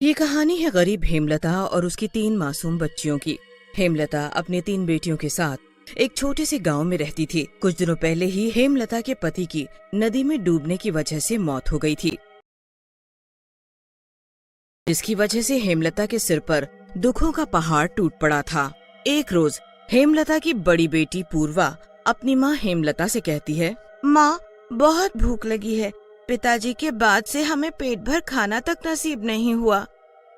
ये कहानी है गरीब हेमलता और उसकी 3 मासूम बच्चियों की। हेमलता अपने 3 बेटियों के साथ एक छोटे से गांव में रहती थी। कुछ दिनों पहले ही हेमलता के पति की नदी में डूबने की वजह से मौत हो गई थी, जिसकी वजह से हेमलता के सिर पर दुखों का पहाड़ टूट पड़ा था। एक रोज हेमलता की बड़ी बेटी पूर्वा अपनी माँ हेमलता से कहती है, माँ बहुत भूख लगी है, पिताजी के बाद से हमें पेट भर खाना तक नसीब नहीं हुआ।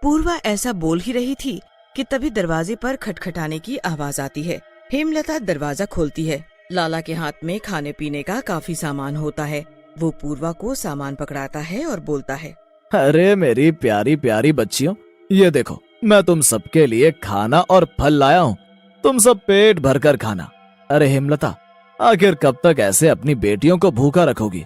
पूर्वा ऐसा बोल ही रही थी कि तभी दरवाजे पर खटखटाने की आवाज आती है। हेमलता दरवाजा खोलती है। लाला के हाथ में खाने पीने का काफी सामान होता है। वो पूर्वा को सामान पकड़ाता है और बोलता है, अरे मेरी प्यारी प्यारी बच्चियों, ये देखो मैं तुम सबके लिए खाना और फल लाया हूँ। तुम सब पेट भरकर खाना। अरे हेमलता, आखिर कब तक ऐसे अपनी बेटियों को भूखा रखोगी?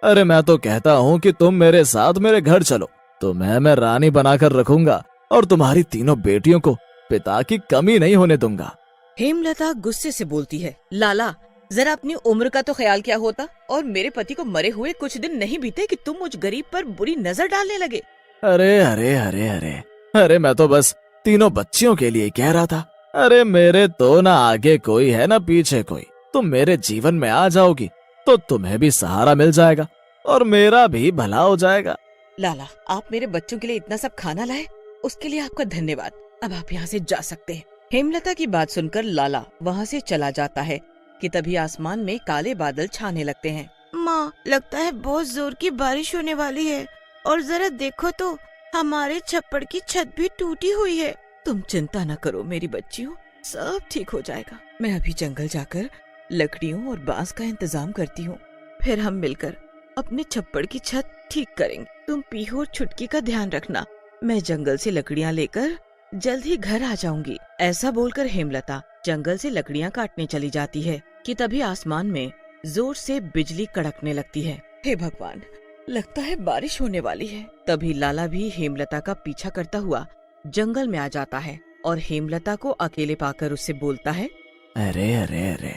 अरे मैं तो कहता हूँ कि तुम मेरे साथ मेरे घर चलो, तुम्हें मैं रानी बनाकर रखूंगा और तुम्हारी तीनों बेटियों को पिता की कमी नहीं होने दूंगा। हेमलता गुस्से से बोलती है, लाला जरा अपनी उम्र का तो ख्याल क्या होता, और मेरे पति को मरे हुए कुछ दिन नहीं बीते कि तुम मुझ गरीब पर बुरी नजर डालने लगे। अरे अरे अरे अरे अरे मैं तो बस तीनों बच्चियों के लिए कह रहा था। अरे मेरे तो ना आगे कोई है ना पीछे कोई। तुम मेरे जीवन में आ जाओगी तो तुम्हें भी सहारा मिल जाएगा और मेरा भी भला हो जाएगा। लाला, आप मेरे बच्चों के लिए इतना सब खाना लाए, उसके लिए आपका धन्यवाद। अब आप यहाँ से जा सकते हैं। हेमलता की बात सुनकर लाला वहाँ से चला जाता है कि तभी आसमान में काले बादल छाने लगते हैं। माँ, लगता है बहुत जोर की बारिश होने वाली है, और जरा देखो तो हमारे छप्पड़ की छत भी टूटी हुई है। तुम चिंता न करो मेरी बच्चियों, सब ठीक हो जाएगा। मैं अभी जंगल जाकर लकड़ियों और बांस का इंतजाम करती हूँ, फिर हम मिलकर अपने छप्पड़ की छत ठीक करेंगे। तुम पीहू और छुटकी का ध्यान रखना। मैं जंगल से लकड़ियाँ लेकर जल्द ही घर आ जाऊंगी। ऐसा बोलकर हेमलता जंगल से लकड़ियाँ काटने चली जाती है कि तभी आसमान में जोर से बिजली कड़कने लगती है। हे भगवान, लगता है बारिश होने वाली है। तभी लाला भी हेमलता का पीछा करता हुआ जंगल में आ जाता है और हेमलता को अकेले पाकर उससे बोलता है, अरे अरे अरे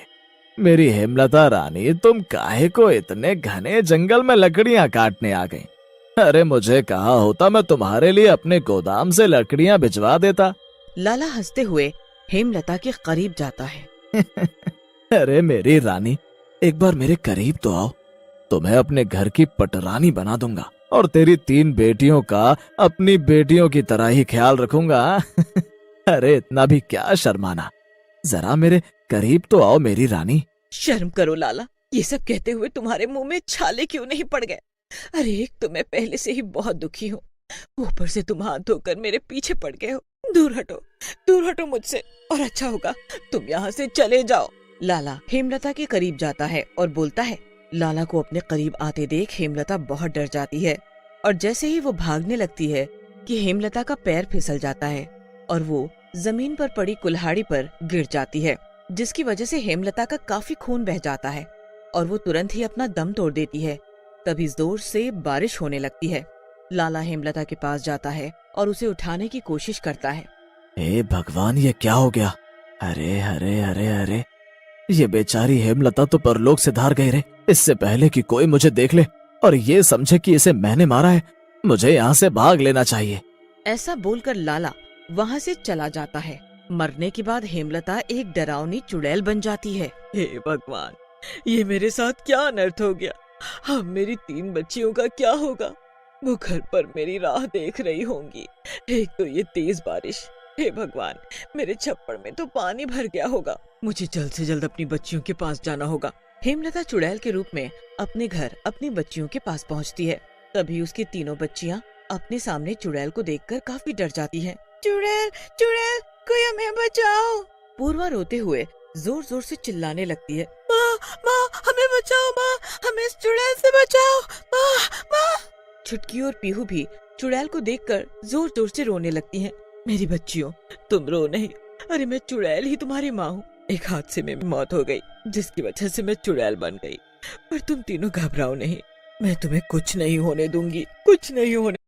मेरी हेमलता रानी, तुम काहे को इतने घने जंगल में लकड़ियां काटने आ गई? अरे मुझे कहा होता मैं तुम्हारे लिए अपने गोदाम से लकड़ियां भिजवा देता। लाला हंसते हुए हेमलता के करीब जाता है। अरे मेरी रानी, एक बार मेरे करीब तो आओ, तुम्हें अपने घर की पटरानी बना दूंगा और तेरी 3 बेटियों का अपनी बेटियों की तरह ही ख्याल रखूंगा। अरे इतना भी क्या शर्माना, जरा मेरे करीब तो आओ मेरी रानी। शर्म करो लाला, ये सब कहते हुए तुम्हारे मुंह में छाले क्यों नहीं पड़ गए? अरे एक तो मैं पहले से ही बहुत दुखी हूँ, ऊपर से तुम हाथ धोकर मेरे पीछे पड़ गए हो। दूर हटो मुझसे, और अच्छा होगा तुम यहाँ से चले जाओ। लाला हेमलता के करीब जाता है और बोलता है। लाला को अपने करीब आते देख हेमलता बहुत डर जाती है, और जैसे ही वो भागने लगती है कि हेमलता का पैर फिसल जाता है और वो जमीन पर पड़ी कुल्हाड़ी पर गिर जाती है, जिसकी वजह से हेमलता का काफी खून बह जाता है और वो तुरंत ही अपना दम तोड़ देती है। तभी जोर से बारिश होने लगती है। लाला हेमलता के पास जाता है और उसे उठाने की कोशिश करता है। हे भगवान, ये क्या हो गया? अरे अरे अरे अरे ये बेचारी हेमलता तो परलोक से धार गई रे। इससे पहले कि कोई मुझे देख ले और ये समझे कि इसे मैंने मारा है, मुझे यहाँ से भाग लेना चाहिए। ऐसा बोलकर लाला वहाँ से चला जाता है। मरने के बाद हेमलता एक डरावनी चुड़ैल बन जाती है। हे भगवान, ये मेरे साथ क्या अनर्थ हो गया? अब मेरी 3 बच्चियों का क्या होगा? वो घर पर मेरी राह देख रही होंगी। एक तो ये तेज बारिश, हे भगवान, मेरे छप्पड़ में तो पानी भर गया होगा। मुझे जल्द से जल्द अपनी बच्चियों के पास जाना होगा। हेमलता चुड़ैल के रूप में अपने घर अपनी बच्चियों के पास पहुँचती है। तभी उसकी तीनों बच्चियाँ अपने सामने चुड़ैल को देखकर काफी डर जाती हैं। चुड़ैल, चुड़ैल, कोई हमें बचाओ! पूर्वा रोते हुए जोर जोर से चिल्लाने लगती है। माँ, माँ, हमें बचाओ माँ, हमें इस चुड़ैल से बचाओ माँ, माँ। छुटकी और पीहू भी चुड़ैल को देखकर जोर जोर से रोने लगती हैं। मेरी बच्चियों, तुम रो नहीं। अरे मैं चुड़ैल ही तुम्हारी माँ हूँ। एक हादसे में मौत हो गई, जिसकी वजह से मैं चुड़ैल बन गई। पर तुम तीनों घबराओ नहीं, मैं तुम्हें कुछ नहीं होने दूंगी, कुछ नहीं होने।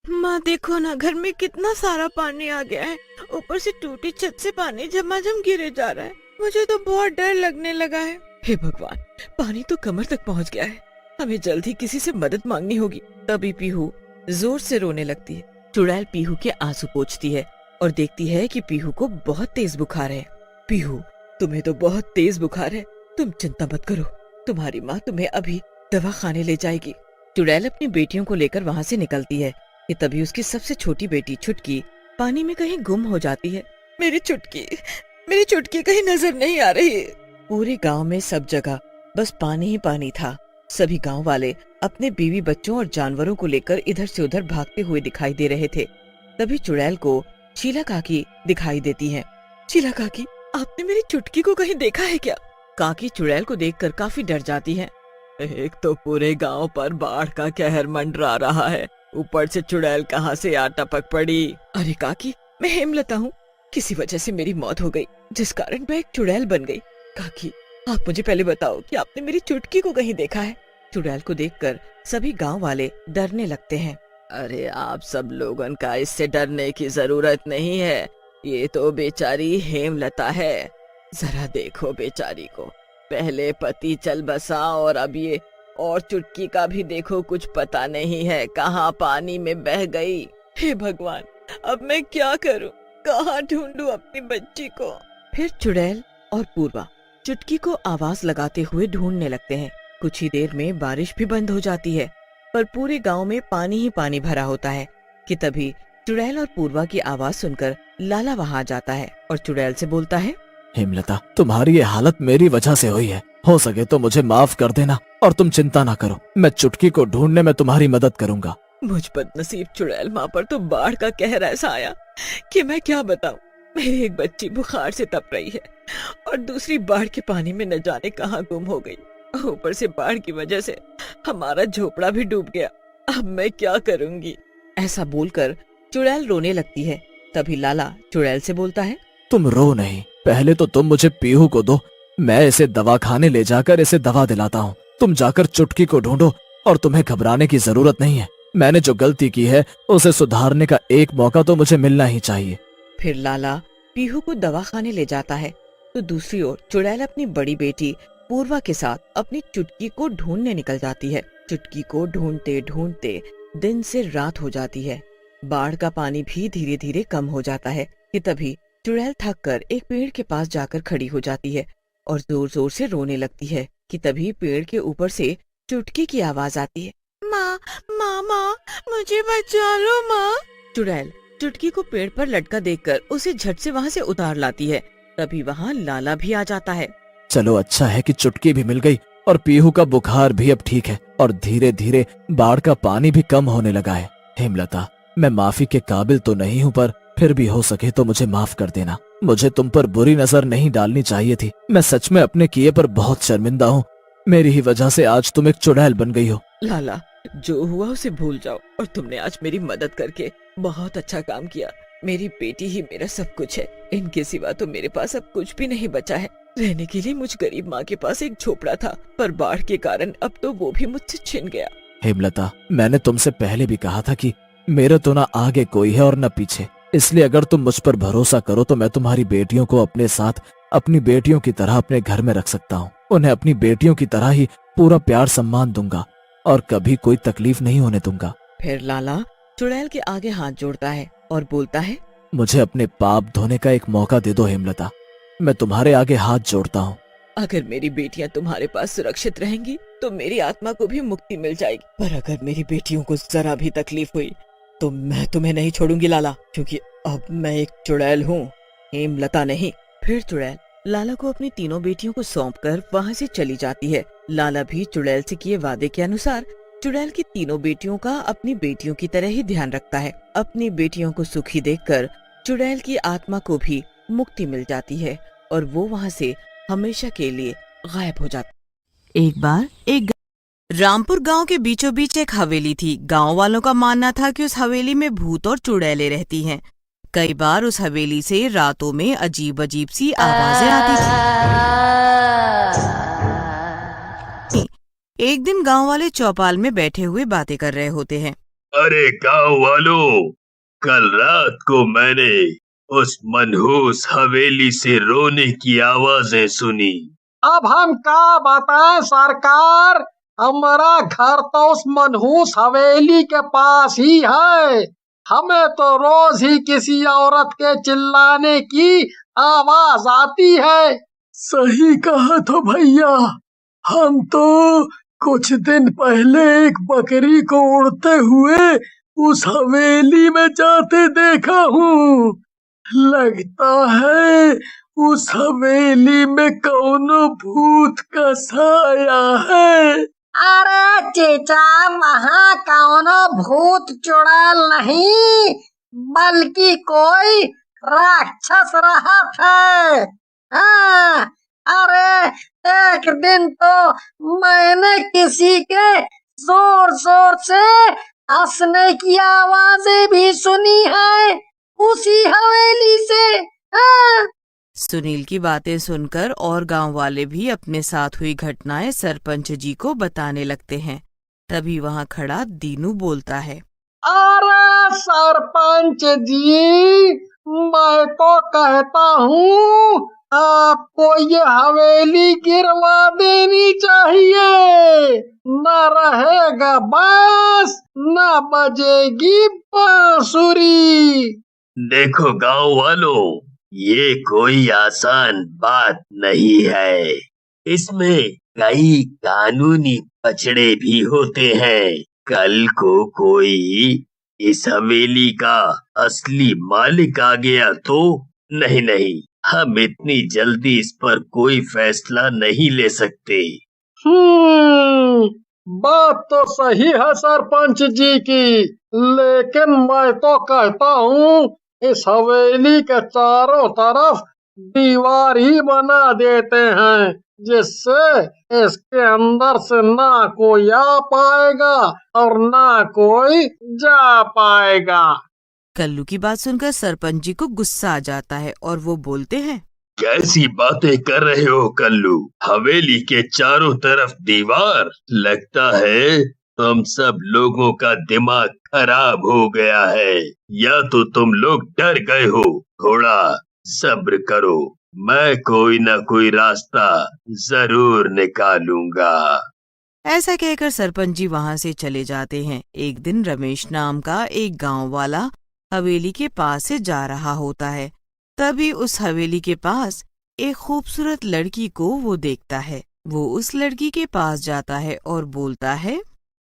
माँ देखो ना, घर में कितना सारा पानी आ गया है, ऊपर से टूटी छत से पानी झमाझम गिरे जा रहा है। मुझे तो बहुत डर लगने लगा है। हे भगवान, पानी तो कमर तक पहुँच गया है, हमें जल्द ही किसी से मदद मांगनी होगी। तभी पीहू जोर से रोने लगती है। चुड़ैल पीहू के आंसू पोंछती है और देखती है कि पीहू को बहुत तेज बुखार है। पीहू, तुम्हें तो बहुत तेज बुखार है, तुम चिंता मत करो, तुम्हारी माँ तुम्हें अभी दवा खाने ले जाएगी। चुड़ैल अपनी बेटियों को लेकर वहाँ से निकलती है कि तभी उसकी सबसे छोटी बेटी छुटकी पानी में कहीं गुम हो जाती है। मेरी चुटकी कहीं नजर नहीं आ रही। पूरे गांव में सब जगह बस पानी ही पानी था। सभी गांव वाले अपने बीवी बच्चों और जानवरों को लेकर इधर से उधर भागते हुए दिखाई दे रहे थे। तभी चुड़ैल को शीला काकी दिखाई देती है। शीला काकी, आपने मेरी चुटकी को कहीं देखा है क्या? काकी चुड़ैल को देखकर काफी डर जाती है। एक तो पूरे गांव पर बाढ़ का कहर मंडरा रहा है, ऊपर से चुड़ैल कहाँ से आ टपक पड़ी। अरे काकी, मैं हेमलता हूँ, किसी वजह से मेरी मौत हो गई जिस कारण मैं एक चुड़ैल बन गई। काकी, आप मुझे पहले बताओ कि आपने मेरी चुटकी को कहीं देखा है? चुड़ैल को देखकर सभी गांव वाले डरने लगते हैं। अरे आप सब लोगन का इससे डरने की जरूरत नहीं है, ये तो बेचारी हेमलता है। जरा देखो बेचारी को, पहले पति चल बसा और अब ये, और चुटकी का भी देखो कुछ पता नहीं है कहाँ पानी में बह गई। हे भगवान, अब मैं क्या करूं? कहाँ ढूंढूं अपनी बच्ची को? फिर चुड़ैल और पूर्वा चुटकी को आवाज लगाते हुए ढूंढने लगते हैं। कुछ ही देर में बारिश भी बंद हो जाती है, पर पूरे गांव में पानी ही पानी भरा होता है कि तभी चुड़ैल और पूर्वा की आवाज सुनकर लाला वहां जाता है और चुड़ैल से बोलता है, हेमलता, तुम्हारी ये हालत मेरी वजह से हुई है, हो सके तो मुझे माफ कर देना और तुम चिंता ना करो, मैं चुटकी को ढूंढने में तुम्हारी मदद करूंगा। मुझ बदनसीब चुड़ैल माँ पर तो बाढ़ का कहर ऐसा आया कि मैं क्या बताऊं। मेरी एक बच्ची बुखार से तप रही है और दूसरी बाढ़ के पानी में न जाने कहाँ गुम हो गई। ऊपर से बाढ़ की वजह से हमारा झोपड़ा भी डूब गया। अब मैं क्या करूंगी? ऐसा बोलकर चुड़ैल रोने लगती है। तभी लाला चुड़ैल से बोलता है, तुम रो नहीं, पहले तो तुम मुझे पीहू को दो, मैं इसे दवाखाने ले जाकर इसे दवा दिलाता हूँ। तुम जाकर चुटकी को ढूंढो और तुम्हें घबराने की जरूरत नहीं है। मैंने जो गलती की है उसे सुधारने का एक मौका तो मुझे मिलना ही चाहिए। फिर लाला पीहू को दवाखाने ले जाता है तो दूसरी ओर चुड़ैल अपनी बड़ी बेटी पूर्वा के साथ अपनी चुटकी को ढूंढने निकल जाती है। चुटकी को ढूंढते ढूंढते दिन से रात हो जाती है। बाढ़ का पानी भी धीरे धीरे कम हो जाता है कि तभी चुड़ैल थक कर एक पेड़ के पास जाकर खड़ी हो जाती है और जोर जोर से रोने लगती है कि तभी पेड़ के ऊपर से चुटकी की आवाज आती है, माँ माँ माँ, मुझे बचा लो माँ। चुड़ैल चुटकी को पेड़ पर लटका देखकर उसे झट से वहाँ से उतार लाती है। तभी वहाँ लाला भी आ जाता है। चलो अच्छा है कि चुटकी भी मिल गई और पीहू का बुखार भी अब ठीक है और धीरे धीरे बाढ़ का पानी भी कम होने लगा है। हेमलता, मैं माफी के काबिल तो नहीं हूँ, पर फिर भी हो सके तो मुझे माफ कर देना। मुझे तुम पर बुरी नजर नहीं डालनी चाहिए थी। मैं सच में अपने किए पर बहुत शर्मिंदा हूँ। मेरी ही वजह से आज तुम एक चुड़ैल बन गई हो। लाला, जो हुआ उसे भूल जाओ और तुमने आज मेरी मदद करके बहुत अच्छा काम किया। मेरी बेटी ही मेरा सब कुछ है, इनके सिवा तो मेरे पास अब कुछ भी नहीं बचा है। रहने के लिए मुझ गरीब माँ के पास एक झोपड़ा था, पर बाढ़ के कारण अब तो वो भी मुझसे छिन गया। हेमलता, मैंने तुमसे पहले भी कहा था कि मेरे तो ना आगे कोई है और न पीछे, इसलिए अगर तुम मुझ पर भरोसा करो तो मैं तुम्हारी बेटियों को अपने साथ अपनी बेटियों की तरह अपने घर में रख सकता हूँ। उन्हें अपनी बेटियों की तरह ही पूरा प्यार सम्मान दूंगा और कभी कोई तकलीफ नहीं होने दूंगा। फिर लाला चुड़ैल के आगे हाथ जोड़ता है और बोलता है, मुझे अपने पाप धोने का एक मौका दे दो हेमलता, मैं तुम्हारे आगे हाथ जोड़ता हूँ। अगर मेरी बेटियां तुम्हारे पास सुरक्षित रहेंगी तो मेरी आत्मा को भी मुक्ति मिल जाएगी, पर अगर मेरी बेटियों को जरा भी तकलीफ हुई तो मैं तुम्हें नहीं छोड़ूंगी लाला, क्योंकि अब मैं एक चुड़ैल हूँ, हेमलता नहीं। फिर चुड़ैल लाला को अपनी तीनों बेटियों को सौंपकर वहाँ से चली जाती है। लाला भी चुड़ैल से किए वादे के अनुसार चुड़ैल की तीनों बेटियों का अपनी बेटियों की तरह ही ध्यान रखता है। अपनी बेटियों को सुखी देखकर चुड़ैल की आत्मा को भी मुक्ति मिल जाती है और वो वहाँ से हमेशा के लिए गायब हो जाता। एक बार एक रामपुर गांव के बीचों बीच एक हवेली थी। गांव वालों का मानना था कि उस हवेली में भूत और चुड़ैलें रहती हैं। कई बार उस हवेली से रातों में अजीब अजीब सी आवाजें आती थी। एक दिन गांव वाले चौपाल में बैठे हुए बातें कर रहे होते हैं। अरे गांव वालों, कल रात को मैंने उस मनहूस हवेली से रोने की आवाजें सुनी। अब हम क्या बताएं सरकार, हमारा घर तो उस मनहूस हवेली के पास ही है। हमें तो रोज ही किसी औरत के चिल्लाने की आवाज आती है। सही कहा तो भैया, हम तो कुछ दिन पहले एक बकरी को उड़ते हुए उस हवेली में जाते देखा हूँ। लगता है उस हवेली में कौनो भूत का साया है। अरे चेचा, वहाँ कौनो भूत चुड़ैल नहीं, बल्कि कोई राक्षस रहा है। हाँ, अरे एक दिन तो मैंने किसी के जोर जोर से हंसने की आवाजें भी सुनी है उसी हवेली से। हाँ। सुनील की बातें सुनकर और गांव वाले भी अपने साथ हुई घटनाएं सरपंच जी को बताने लगते हैं। तभी वहां खड़ा दीनू बोलता है, अरे सरपंच जी, मैं तो कहता हूँ आपको ये हवेली गिरवा देनी चाहिए। न रहेगा बांस, न बजेगी बांसुरी। देखो गांव वालों, ये कोई आसान बात नहीं है। इसमें कई कानूनी पचड़े भी होते हैं। कल को कोई इस हवेली का असली मालिक आ गया तो? नहीं नहीं, हम इतनी जल्दी इस पर कोई फैसला नहीं ले सकते। बात तो सही है सरपंच जी की, लेकिन मैं तो कहता हूँ इस हवेली के चारों तरफ दीवार ही बना देते हैं, जिससे इसके अंदर से ना कोई आ पाएगा और ना कोई जा पाएगा। कल्लू की बात सुनकर सरपंच जी को गुस्सा आ जाता है और वो बोलते हैं, कैसी बातें कर रहे हो कल्लू? हवेली के चारों तरफ दीवार? लगता है तुम सब लोगों का दिमाग खराब हो गया है, या तो तुम लोग डर गए हो। थोड़ा सब्र करो, मैं कोई ना कोई रास्ता जरूर निकालूंगा। ऐसा कहकर सरपंच जी वहां से चले जाते हैं। एक दिन रमेश नाम का एक गांव वाला हवेली के पास से जा रहा होता है। तभी उस हवेली के पास एक खूबसूरत लड़की को वो देखता है। वो उस लड़की के पास जाता है और बोलता है,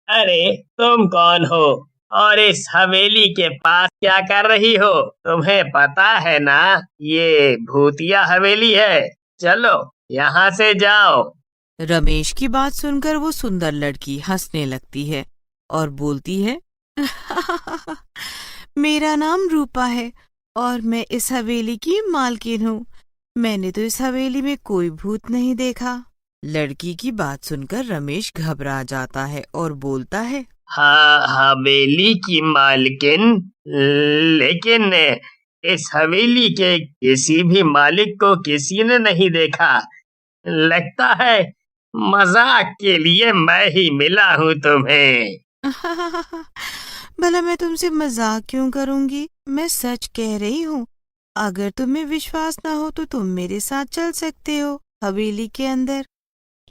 अरे तुम कौन हो और इस हवेली के पास क्या कर रही हो? तुम्हें पता है ना ये भूतिया हवेली है, चलो यहाँ से जाओ। रमेश की बात सुनकर वो सुंदर लड़की हंसने लगती है और बोलती है, मेरा नाम रूपा है और मैं इस हवेली की मालकिन हूँ। मैंने तो इस हवेली में कोई भूत नहीं देखा। लड़की की बात सुनकर रमेश घबरा जाता है और बोलता है, हाँ, हवेली की मालकिन, लेकिन इस हवेली के किसी भी मालिक को किसी ने नहीं देखा। लगता है मजाक के लिए मैं ही मिला हूँ तुम्हें। भला मैं तुमसे मजाक क्यों करूंगी? मैं सच कह रही हूँ। अगर तुम्हें विश्वास ना हो तो तुम मेरे साथ चल सकते हो हवेली के अंदर।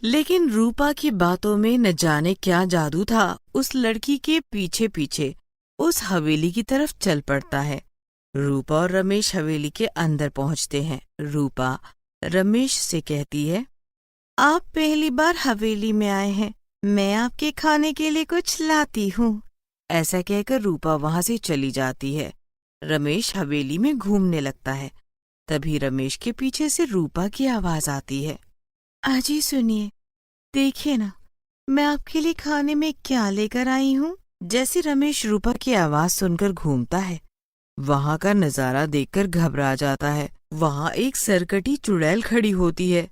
लेकिन रूपा की बातों में न जाने क्या जादू था। उस लड़की के पीछे पीछे उस हवेली की तरफ चल पड़ता है। रूपा और रमेश हवेली के अंदर पहुंचते हैं। रूपा रमेश से कहती है, आप पहली बार हवेली में आए हैं, मैं आपके खाने के लिए कुछ लाती हूँ। ऐसा कहकर रूपा वहां से चली जाती है। रमेश हवेली में घूमने लगता है। तभी रमेश के पीछे से रूपा की आवाज आती है, अजी सुनिए, देखिए ना मैं आपके लिए खाने में क्या लेकर आई हूँ। जैसे रमेश रूपा की आवाज सुनकर घूमता है, वहां का नजारा देखकर घबरा जाता है। वहां एक सरकटी चुड़ैल खड़ी होती है,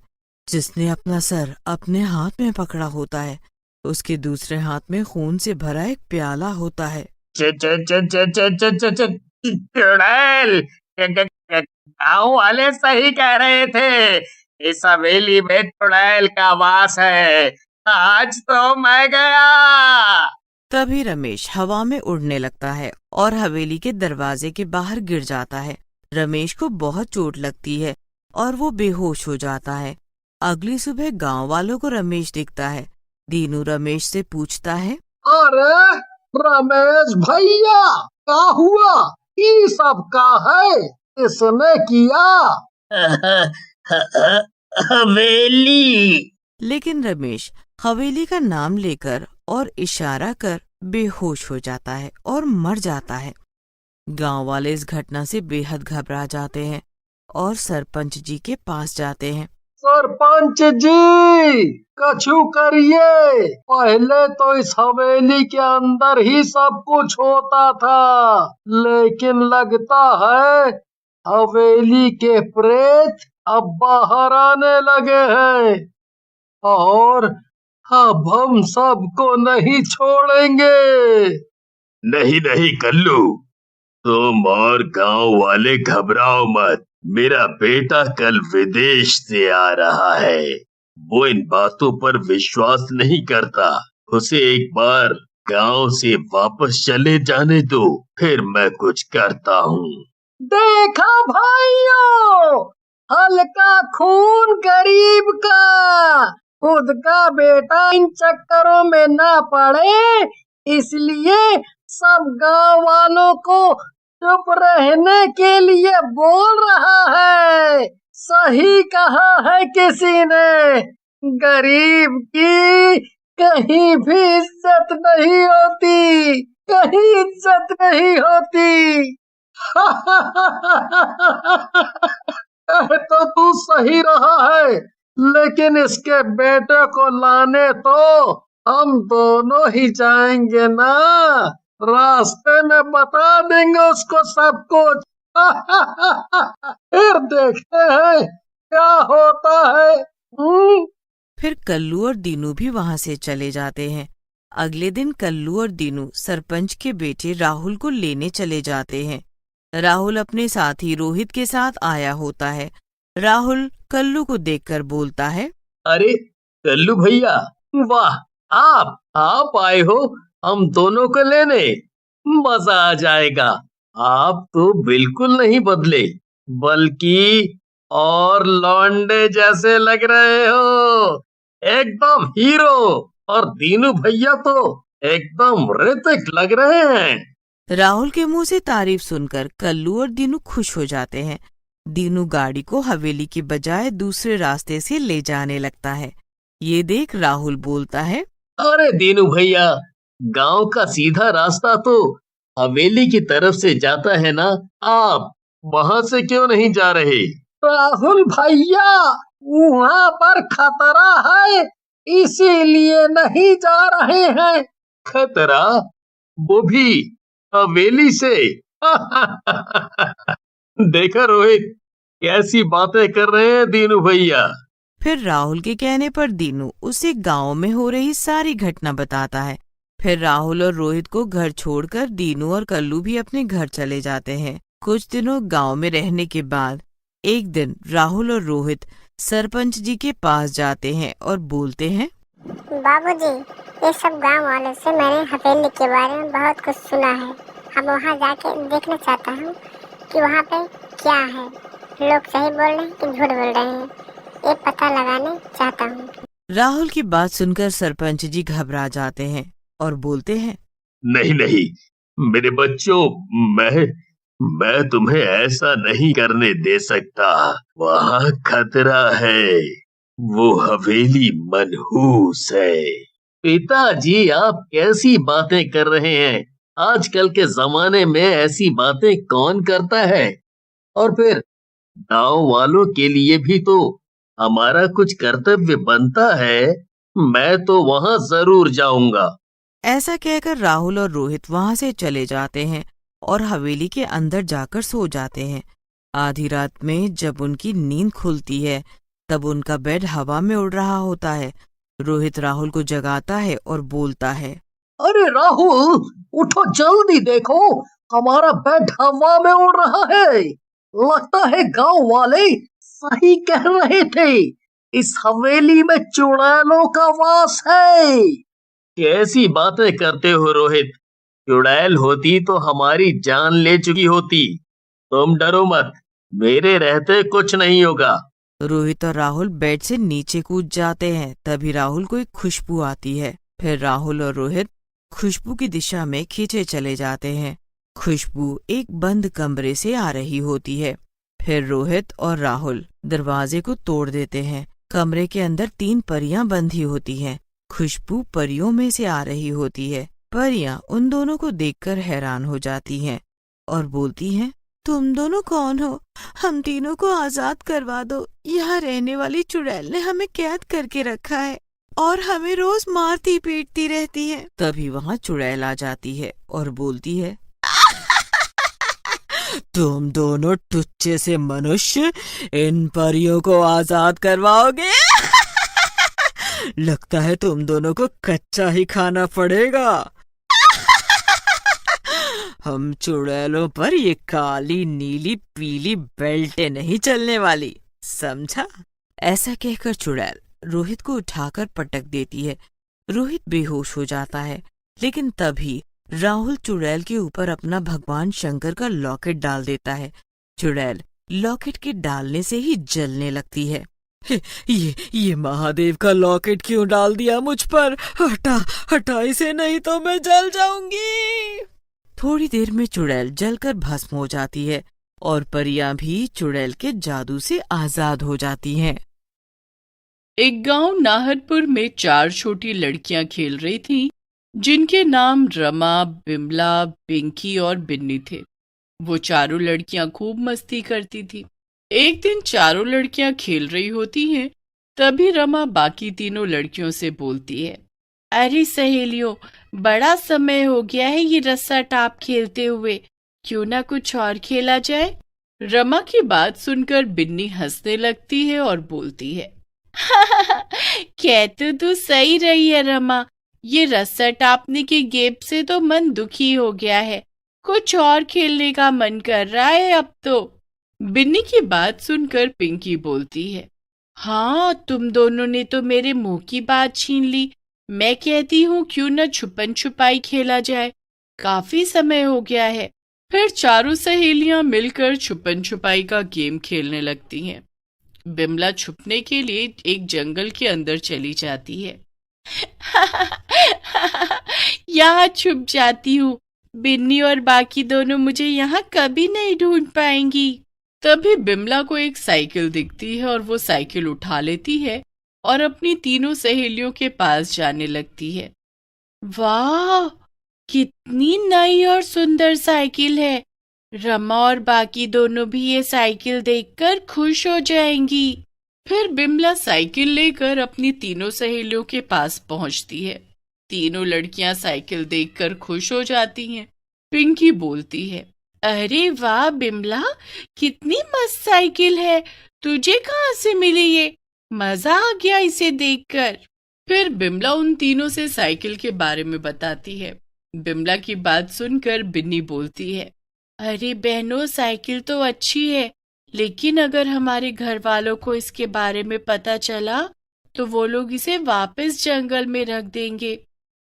जिसने अपना सर अपने हाथ में पकड़ा होता है। उसके दूसरे हाथ में खून से भरा एक प्याला होता है। चुड़ैल, गाँव वाले सही कह रहे थे, इस हवेली में चुड़ैल का वास है। आज तो मैं गया। तभी रमेश हवा में उड़ने लगता है और हवेली के दरवाजे के बाहर गिर जाता है। रमेश को बहुत चोट लगती है और वो बेहोश हो जाता है। अगली सुबह गांव वालों को रमेश दिखता है। दीनू रमेश से पूछता है, अरे रमेश भैया, क्या हुआ? ये सब का है? इसने किया? हवेली। लेकिन रमेश हवेली का नाम लेकर और इशारा कर बेहोश हो जाता है और मर जाता है। गांव वाले इस घटना से बेहद घबरा जाते हैं और सरपंच जी के पास जाते हैं। सरपंच जी, कछु करिए। पहले तो इस हवेली के अंदर ही सब कुछ होता था, लेकिन लगता है हवेली के प्रेत अब बाहर आने लगे हैं और अब हम सबको नहीं छोड़ेंगे। नहीं नहीं कल्लू, तुम और गांव वाले घबराओ मत। मेरा बेटा कल विदेश से आ रहा है। वो इन बातों पर विश्वास नहीं करता। उसे एक बार गांव से वापस चले जाने दो, फिर मैं कुछ करता हूँ। देखा भाइयों, हल्का खून गरीब का। खुद का बेटा इन चक्करों में ना पड़े, इसलिए सब गांव वालों को चुप रहने के लिए बोल रहा है। सही कहा है किसी ने, गरीब की कहीं भी इज्जत नहीं होती, कहीं इज्जत नहीं होती। तो तू सही रहा है, लेकिन इसके बेटे को लाने तो हम दोनों ही जाएंगे ना। रास्ते में बता देंगे उसको सब कुछ। फिर देखते हैं क्या होता है। फिर कल्लू और दीनू भी वहां से चले जाते हैं। अगले दिन कल्लू और दीनू सरपंच के बेटे राहुल को लेने चले जाते हैं। राहुल अपने साथी रोहित के साथ आया होता है। राहुल कल्लू को देखकर बोलता है, अरे कल्लू भैया, वाह, आप आए हो हम दोनों को लेने। मजा आ जाएगा। आप तो बिल्कुल नहीं बदले, बल्कि और लौंडे जैसे लग रहे हो। एकदम हीरो। और दीनू भैया तो एकदम ऋतिक लग रहे हैं। राहुल के मुंह से तारीफ सुनकर कल्लू और दीनू खुश हो जाते हैं। दीनू गाड़ी को हवेली की बजाय दूसरे रास्ते से ले जाने लगता है। ये देख राहुल बोलता है, अरे दीनू भैया, गांव का सीधा रास्ता तो हवेली की तरफ से जाता है ना, आप वहां से क्यों नहीं जा रहे? राहुल भैया, वहाँ पर खतरा है, इसीलिए नहीं जा रहे हैं। खतरा? वो भी हवेली से? देखा रोहित, कैसी बातें कर रहे हैं दीनू भैया। फिर राहुल के कहने पर दीनू उसे गांव में हो रही सारी घटना बताता है। फिर राहुल और रोहित को घर छोड़कर दीनू और कल्लू भी अपने घर चले जाते हैं। कुछ दिनों गांव में रहने के बाद एक दिन राहुल और रोहित सरपंच जी के पास जाते हैं और बोलते हैं, बाबूजी, ये सब गांव वालों से मैंने हवेली के बारे में बहुत कुछ सुना है। अब वहाँ जाके देखना चाहता हूँ कि वहाँ पे क्या है। लोग सही बोल रहे हैं कि झूठ बोल रहे हैं, ये पता लगाने चाहता हूँ। राहुल की बात सुनकर सरपंच जी घबरा जाते हैं और बोलते हैं, नहीं नहीं मेरे बच्चों, मैं तुम्हें ऐसा नहीं करने दे सकता। वहाँ खतरा है। वो हवेली मनहूस है। पिताजी, आप कैसी बातें कर रहे हैं? आजकल के जमाने में ऐसी बातें कौन करता है? और फिर गांव वालों के लिए भी तो हमारा कुछ कर्तव्य बनता है। मैं तो वहाँ जरूर जाऊंगा। ऐसा कहकर राहुल और रोहित वहां से चले जाते हैं और हवेली के अंदर जाकर सो जाते हैं। आधी रात में जब उनकी नींद खुलती है तब उनका बेड हवा में उड़ रहा होता है। रोहित राहुल को जगाता है और बोलता है, अरे राहुल, उठो जल्दी, देखो हमारा बेड हवा में उड़ रहा है। लगता है गांव वाले सही कह रहे थे, इस हवेली में चुड़ैलों का वास है। कैसी बातें करते हो रोहित? चुड़ैल होती तो हमारी जान ले चुकी होती। तुम डरो मत, मेरे रहते कुछ नहीं होगा। रोहित और राहुल बेड से नीचे कूद जाते हैं। तभी राहुल को एक खुशबू आती है। फिर राहुल और रोहित खुशबू की दिशा में खींचे चले जाते हैं। खुशबू एक बंद कमरे से आ रही होती है। फिर रोहित और राहुल दरवाजे को तोड़ देते हैं। कमरे के अंदर 3 परियां बंधी होती हैं। खुशबू परियों में से आ रही होती है। परियां उन दोनों को देखकर हैरान हो जाती हैं और बोलती हैं, तुम दोनों कौन हो? हम तीनों को आजाद करवा दो। यहाँ रहने वाली चुड़ैल ने हमें कैद करके रखा है और हमें रोज मारती पीटती रहती है। तभी वहाँ चुड़ैल आ जाती है और बोलती है, तुम दोनों टुच्चे से मनुष्य इन परियों को आजाद करवाओगे? लगता है तुम दोनों को कच्चा ही खाना पड़ेगा। हम चुड़ैलों पर ये काली नीली पीली बेल्टें नहीं चलने वाली, समझा? ऐसा कहकर चुड़ैल रोहित को उठाकर पटक देती है। रोहित बेहोश हो जाता है, लेकिन तभी राहुल चुड़ैल के ऊपर अपना भगवान शंकर का लॉकेट डाल देता है। चुड़ैल लॉकेट के डालने से ही जलने लगती है। ये महादेव का लॉकेट क्यों डाल दिया मुझ पर? हटा इसे, नहीं तो मैं जल जाऊंगी। थोड़ी देर में चुड़ैल जलकर भस्म हो जाती है और परियां भी चुड़ैल के जादू से आजाद हो जाती हैं। एक गांव नाहरपुर में 4 छोटी लड़कियां खेल रही थीं, जिनके नाम रमा, बिमला, पिंकी और बिन्नी थे। वो चारों लड़कियां खूब मस्ती करती थी। एक दिन चारों लड़कियां खेल रही होती हैं, तभी रमा बाकी तीनों लड़कियों से बोलती है, अरे सहेलियों, बड़ा समय हो गया है ये रस्सा टाप खेलते हुए, क्यों ना कुछ और खेला जाए? रमा की बात सुनकर बिन्नी हंसने लगती है और बोलती है, कह तो तू सही रही है रमा, ये रस्सा टापने के गेम से तो मन दुखी हो गया है, कुछ और खेलने का मन कर रहा है अब तो। बिन्नी की बात सुनकर पिंकी बोलती है, हाँ, तुम दोनों ने तो मेरे मुंह की बात छीन ली। मैं कहती हूँ क्यों न छुपन छुपाई खेला जाए, काफी समय हो गया है। फिर चारों सहेलियां मिलकर छुपन छुपाई का गेम खेलने लगती हैं। बिमला छुपने के लिए एक जंगल के अंदर चली जाती है। यहाँ छुप जाती हूँ, बिन्नी और बाकी दोनों मुझे यहाँ कभी नहीं ढूंढ पाएंगी। तभी बिमला को एक साइकिल दिखती है और वो साइकिल उठा लेती है और अपनी तीनों सहेलियों के पास जाने लगती है। वाह, कितनी नई और सुंदर साइकिल है। रमा और बाकी दोनों भी ये साइकिल देखकर खुश हो जाएंगी। फिर बिमला साइकिल लेकर अपनी तीनों सहेलियों के पास पहुंचती है। तीनों लड़कियां साइकिल देखकर खुश हो जाती हैं। पिंकी बोलती है, अरे वाह बिमला, कितनी मस्त साइकिल है, तुझे कहाँ से मिली ये? मजा आ गया इसे देखकर। फिर बिमला उन तीनों से साइकिल के बारे में बताती है। बिमला की बात सुनकर बिन्नी बोलती है, अरे बहनों, साइकिल तो अच्छी है, लेकिन अगर हमारे घर वालों को इसके बारे में पता चला तो वो लोग इसे वापस जंगल में रख देंगे।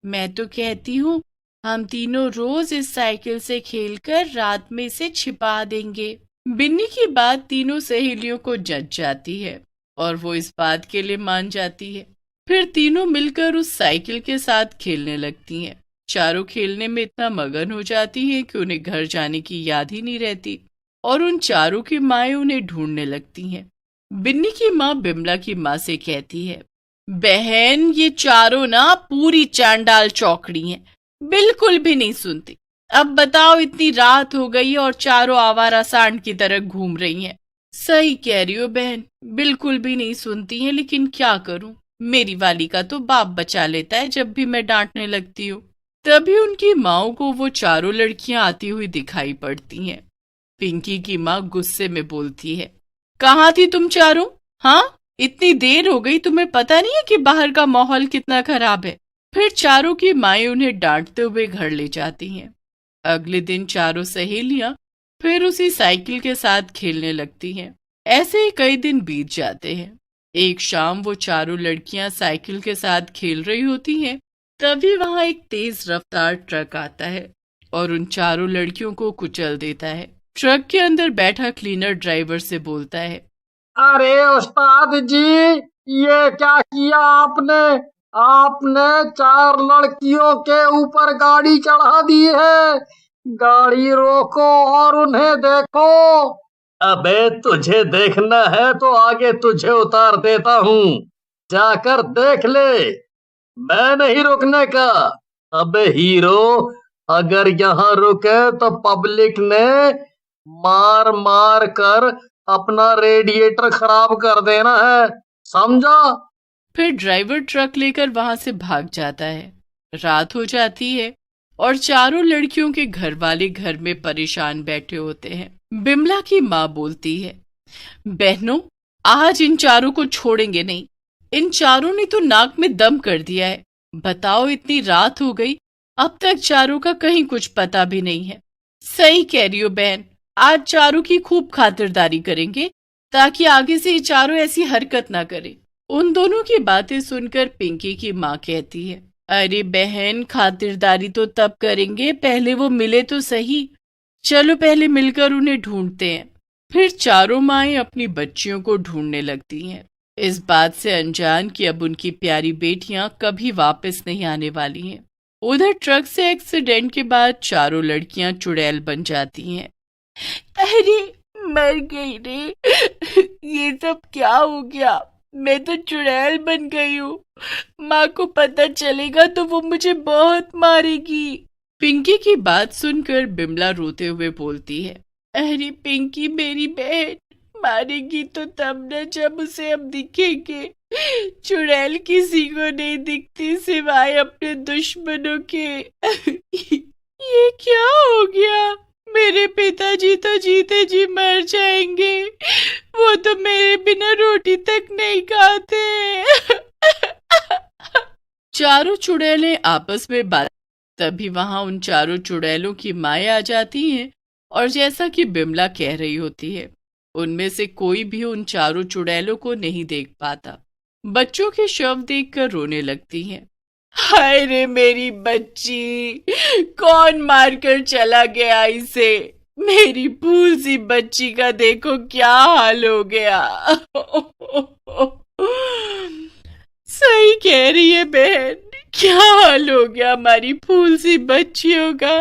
मैं तो कहती हूँ हम तीनों रोज इस साइकिल से खेलकर रात में इसे छिपा देंगे। बिन्नी की बात तीनों सहेलियों को जच जाती है और वो इस बात के लिए मान जाती है। फिर तीनों मिलकर उस साइकिल के साथ खेलने लगती हैं। चारों खेलने में इतना मगन हो जाती हैं कि उन्हें घर जाने की याद ही नहीं रहती और उन चारों की माएं उन्हें ढूंढने लगती हैं। बिन्नी की माँ बिमला की माँ से कहती है, बहन, ये चारों ना पूरी चांडाल चौकड़ी हैं, बिल्कुल भी नहीं सुनती। अब बताओ, इतनी रात हो गई और चारों आवारा सांड की तरह घूम रही हैं। सही कह रही हो बहन, बिल्कुल भी नहीं सुनती हैं, लेकिन क्या करूं, मेरी वाली का तो बाप बचा लेता है जब भी मैं डांटने लगती हूँ। तभी उनकी माओ को वो चारों लड़कियां आती हुई दिखाई पड़ती हैं। पिंकी की माँ गुस्से में बोलती है, कहाँ थी तुम चारों? हाँ, इतनी देर हो गई, तुम्हें पता नहीं है कि बाहर का माहौल कितना खराब है? फिर चारों की माएं उन्हें डांटते हुए घर ले जाती हैं। अगले दिन चारों सहेलियां फिर उसी साइकिल के साथ खेलने लगती हैं। ऐसे ही कई दिन बीत जाते हैं। एक शाम वो चारों लड़कियां साइकिल के साथ खेल रही होती हैं। तभी वहां एक तेज रफ्तार ट्रक आता है और उन चारों लड़कियों को कुचल देता है। ट्रक के अंदर बैठा क्लीनर ड्राइवर से बोलता है, अरे उस्ताद जी, ये क्या किया आपने? आपने 4 लड़कियों के ऊपर गाड़ी चढ़ा दी है। गाड़ी रोको और उन्हें देखो। अबे तुझे देखना है तो आगे तुझे उतार देता हूँ, जाकर देख ले। मैं नहीं रुकने का। अबे हीरो, अगर यहाँ रुके तो पब्लिक ने मार मार कर अपना रेडिएटर खराब कर देना है, समझा? फिर ड्राइवर ट्रक लेकर वहां से भाग जाता है। रात हो जाती है और चारों लड़कियों के घर वाले घर में परेशान बैठे होते हैं। बिमला की माँ बोलती है, बहनों, आज इन चारों को छोड़ेंगे नहीं। इन चारों ने तो नाक में दम कर दिया है। बताओ, इतनी रात हो गई, अब तक चारों का कहीं कुछ पता भी नहीं है। सही कह रही हो बहन, आज चारों की खूब खातिरदारी करेंगे ताकि आगे से ये चारों ऐसी हरकत ना करें। उन दोनों की बातें सुनकर पिंकी की माँ कहती है, अरे बहन, खातिरदारी तो तब करेंगे, पहले वो मिले तो सही। चलो पहले मिलकर उन्हें ढूंढते हैं। फिर चारों माएं अपनी बच्चियों को ढूंढने लगती हैं, इस बात से अनजान कि अब उनकी प्यारी बेटियां कभी वापस नहीं आने वाली हैं। उधर ट्रक से एक्सीडेंट के बाद चारों लड़कियां चुड़ैल बन जाती हैं। अरे मर गई रे, ये सब क्या हो गया? मैं तो चुड़ैल बन गई हूँ। माँ को पता चलेगा तो वो मुझे बहुत मारेगी। पिंकी की बात सुनकर बिमला रोते हुए बोलती है, अरे पिंकी मेरी बहन, मारेगी तो तब न जब उसे हम दिखेंगे। चुड़ैल किसी को नहीं दिखती सिवाय अपने दुश्मनों के। ये क्या हो गया? मेरे पिताजी तो जीते जी मर जाएंगे। वो तो मेरे बिना रोटी तक नहीं खाते। चारों चुड़ैलें आपस में बात, तभी वहां उन चारों चुड़ैलों की माएं आ जाती हैं और जैसा कि बिमला कह रही होती है, उनमें से कोई भी उन चारों चुड़ैलों को नहीं देख पाता। बच्चों के शव देखकर रोने लगती हैं। हाय रे मेरी बच्ची, कौन मारकर चला गया इसे? मेरी फूल सी बच्ची का देखो क्या हाल हो गया। सही कह रही है बहन, क्या हाल हो गया हमारी फूल सी बच्चियों का।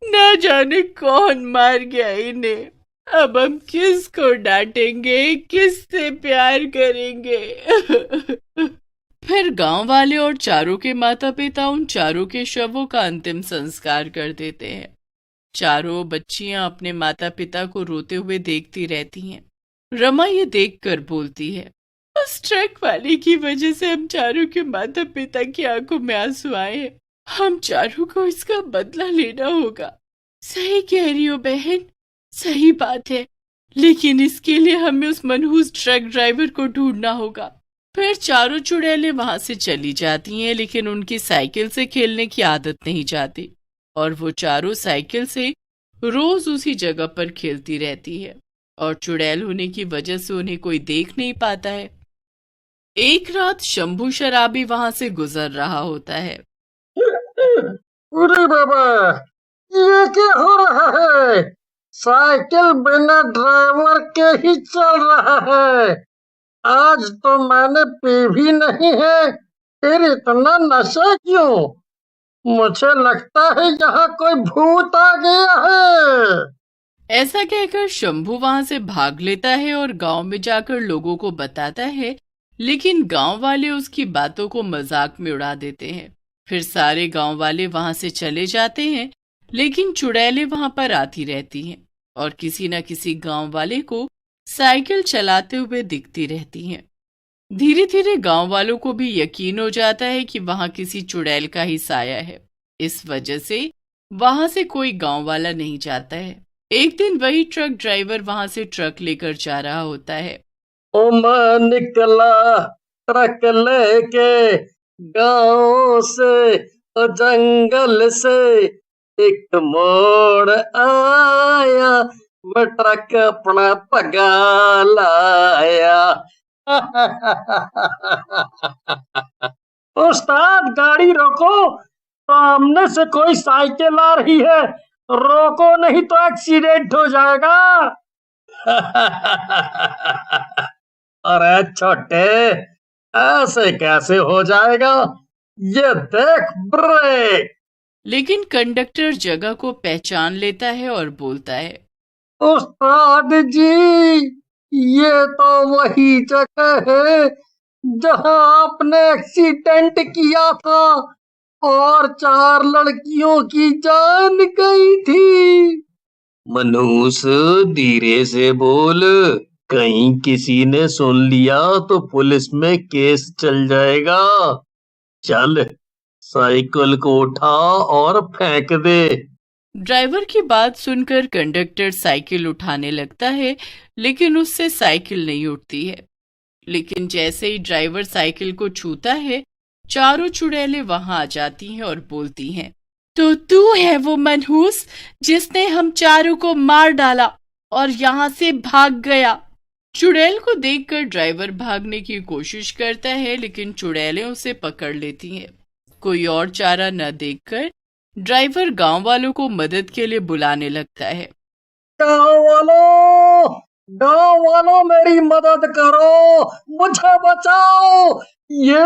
ना जाने कौन मार गया इन्हें। अब हम किसको डांटेंगे, किससे प्यार करेंगे? फिर गांव वाले और चारों के माता पिता उन चारों के शवों का अंतिम संस्कार कर देते हैं। चारों बच्चियां अपने माता पिता को रोते हुए देखती रहती हैं। रमा ये देखकर बोलती है, उस ट्रक वाले की वजह से हम चारों के माता पिता की आंखों में आंसू आए हैं। हम चारों को इसका बदला लेना होगा। सही कह रही हो बहन, सही बात है, लेकिन इसके लिए हमें उस मनहूस ट्रक ड्राइवर को ढूंढना होगा। फिर चारों चुड़ैलें वहां से चली जाती हैं, लेकिन उनकी साइकिल से खेलने की आदत नहीं जाती और वो चारों साइकिल से रोज उसी जगह पर खेलती रहती है और चुड़ैल होने की वजह से उन्हें कोई देख नहीं पाता है। एक रात शंभू शराबी वहां से गुजर रहा होता है। अरे बाबा, ये क्या हो रहा है? साइकिल बिना ड्राइवर के ही चल रहा है। आज तो मैंने पी भी नहीं है, फिर इतना नशा क्यों? मुझे लगता है यहाँ कोई भूत आ गया है। ऐसा कहकर शंभू वहां से भाग लेता है और गांव में जाकर लोगों को बताता है, लेकिन गांव वाले उसकी बातों को मजाक में उड़ा देते हैं। फिर सारे गांव वाले वहां से चले जाते हैं, लेकिन चुड़ैलें वहां पर आती रहती हैं और किसी न किसी गांव वाले को साइकिल चलाते हुए दिखती रहती हैं। धीरे धीरे गांव वालों को भी यकीन हो जाता है कि वहां किसी चुड़ैल का ही साया है। इस वजह से वहां से कोई गांव वाला नहीं जाता है। एक दिन वही ट्रक ड्राइवर वहां से ट्रक लेकर जा रहा होता है। ओ मैं निकला ट्रक लेके गाँव से, ओ जंगल से एक मोड़ आया, मैं ट्रक अपना भगा लाया। उस्ताद, गाड़ी रोको, सामने से कोई साइकिल आ रही है। रोको नहीं तो एक्सीडेंट हो जाएगा। अरे छोटे, ऐसे कैसे हो जाएगा? ये देख ब्रेक। लेकिन कंडक्टर जगह को पहचान लेता है और बोलता है, उस्ताद जी, ये तो वही जगह है जहां आपने एक्सीडेंट किया था और 4 लड़कियों की जान गई थी। मनहूस, धीरे से बोल, कहीं किसी ने सुन लिया तो पुलिस में केस चल जाएगा। चल, साइकिल को उठा और फेंक दे। ड्राइवर की बात सुनकर कंडक्टर साइकिल उठाने लगता है, लेकिन उससे साइकिल नहीं उठती है। लेकिन जैसे ही ड्राइवर साइकिल को छूता है, चारों चुड़ैलें वहां आ जाती हैं और बोलती हैं, तो तू है वो मनहूस जिसने हम चारों को मार डाला और यहाँ से भाग गया। चुड़ैल को देखकर ड्राइवर भागने की कोशिश करता है, लेकिन चुड़ैलें उसे पकड़ लेती हैं। कोई और चारा न देखकर ड्राइवर गांव वालों को मदद के लिए बुलाने लगता है। गांव वालों मेरी मदद करो, मुझे बचाओ। ये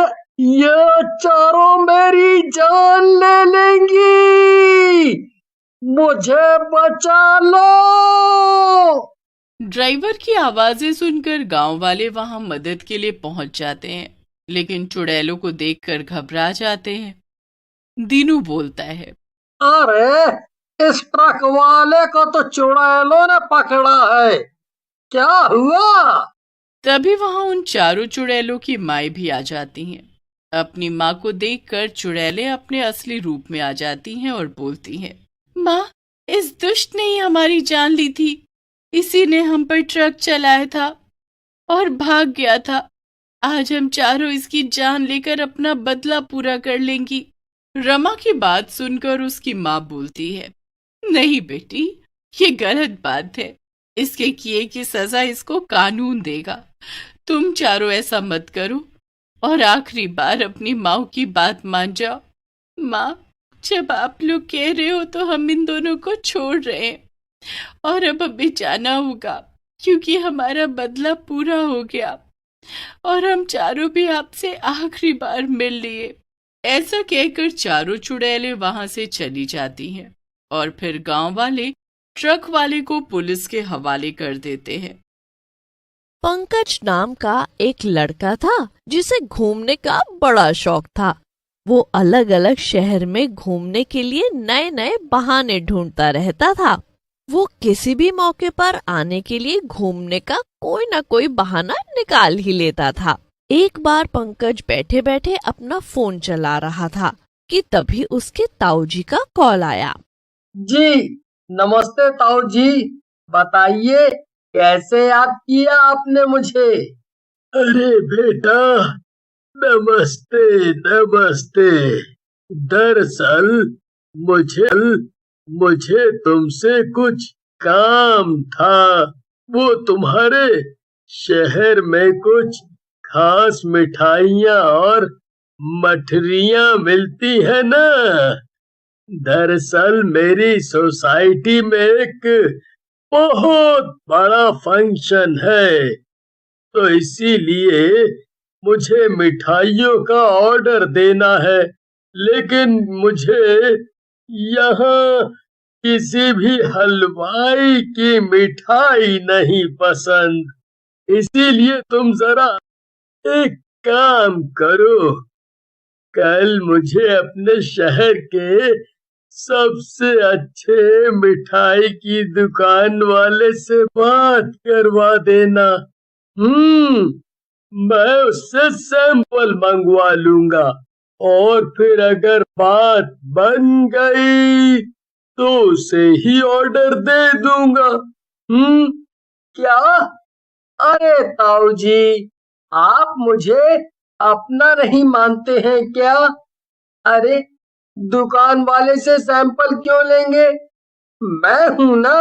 चारों मेरी जान ले लेंगी, मुझे बचा लो। ड्राइवर की आवाजें सुनकर गांव वाले वहां मदद के लिए पहुंच जाते हैं, लेकिन चुड़ैलों को देखकर घबरा जाते हैं। दीनू बोलता है, अरे, इस ट्रक वाले को तो चुड़ैलों ने पकड़ा है, क्या हुआ? तभी वहां उन चारों चुड़ैलों की माएँ भी आ जाती हैं। अपनी माँ को देखकर चुड़ैलें अपने असली रूप में आ जाती हैं और बोलती हैं, माँ, इस दुष्ट ने ही हमारी जान ली थी। इसी ने हम पर ट्रक चलाया था और भाग गया था। आज हम चारों इसकी जान लेकर अपना बदला पूरा कर लेंगी। रमा की बात सुनकर उसकी माँ बोलती है, नहीं बेटी, ये गलत बात है। इसके किए की सजा इसको कानून देगा। तुम चारों ऐसा मत करो और आखिरी बार अपनी माँ की बात मान जाओ। माँ, जब आप लोग कह रहे हो तो हम इन दोनों को छोड़ रहे हैं और अब हमें जाना होगा, क्योंकि हमारा बदला पूरा हो गया और हम चारों भी आपसे आखिरी बार मिल लिए। ऐसा कहकर चारों चुड़ैलें वहां से चली जाती हैं और फिर गांव वाले ट्रक वाले को पुलिस के हवाले कर देते हैं। पंकज नाम का एक लड़का था जिसे घूमने का बड़ा शौक था। वो अलग अलग शहर में घूमने के लिए नए नए बहाने ढूंढता रहता था। वो किसी भी मौके पर आने के लिए घूमने का कोई ना कोई बहाना निकाल ही लेता था। एक बार पंकज बैठे बैठे अपना फोन चला रहा था कि तभी उसके ताऊजी का कॉल आया। जी, नमस्ते ताऊ जी, बताइए कैसे याद किया आपने मुझे? अरे बेटा, नमस्ते नमस्ते। दरअसल मुझे तुमसे कुछ काम था। वो तुम्हारे शहर में कुछ खास मिठाइयाँ और मठरियाँ मिलती है ना? दरअसल मेरी सोसाइटी में एक बहुत बड़ा फंक्शन है, तो इसीलिए मुझे मिठाइयों का ऑर्डर देना है, लेकिन मुझे यहाँ किसी भी हलवाई की मिठाई नहीं पसंद। इसीलिए तुम जरा एक काम करो, कल मुझे अपने शहर के सबसे अच्छे मिठाई की दुकान वाले से बात करवा देना। मैं उससे सैंपल मंगवा लूंगा और फिर अगर बात बन गई तो उसे ही ऑर्डर दे दूंगा। क्या? अरे ताऊ जी, आप मुझे अपना नहीं मानते हैं क्या? अरे, दुकान वाले से सैंपल क्यों लेंगे? मैं हूं ना,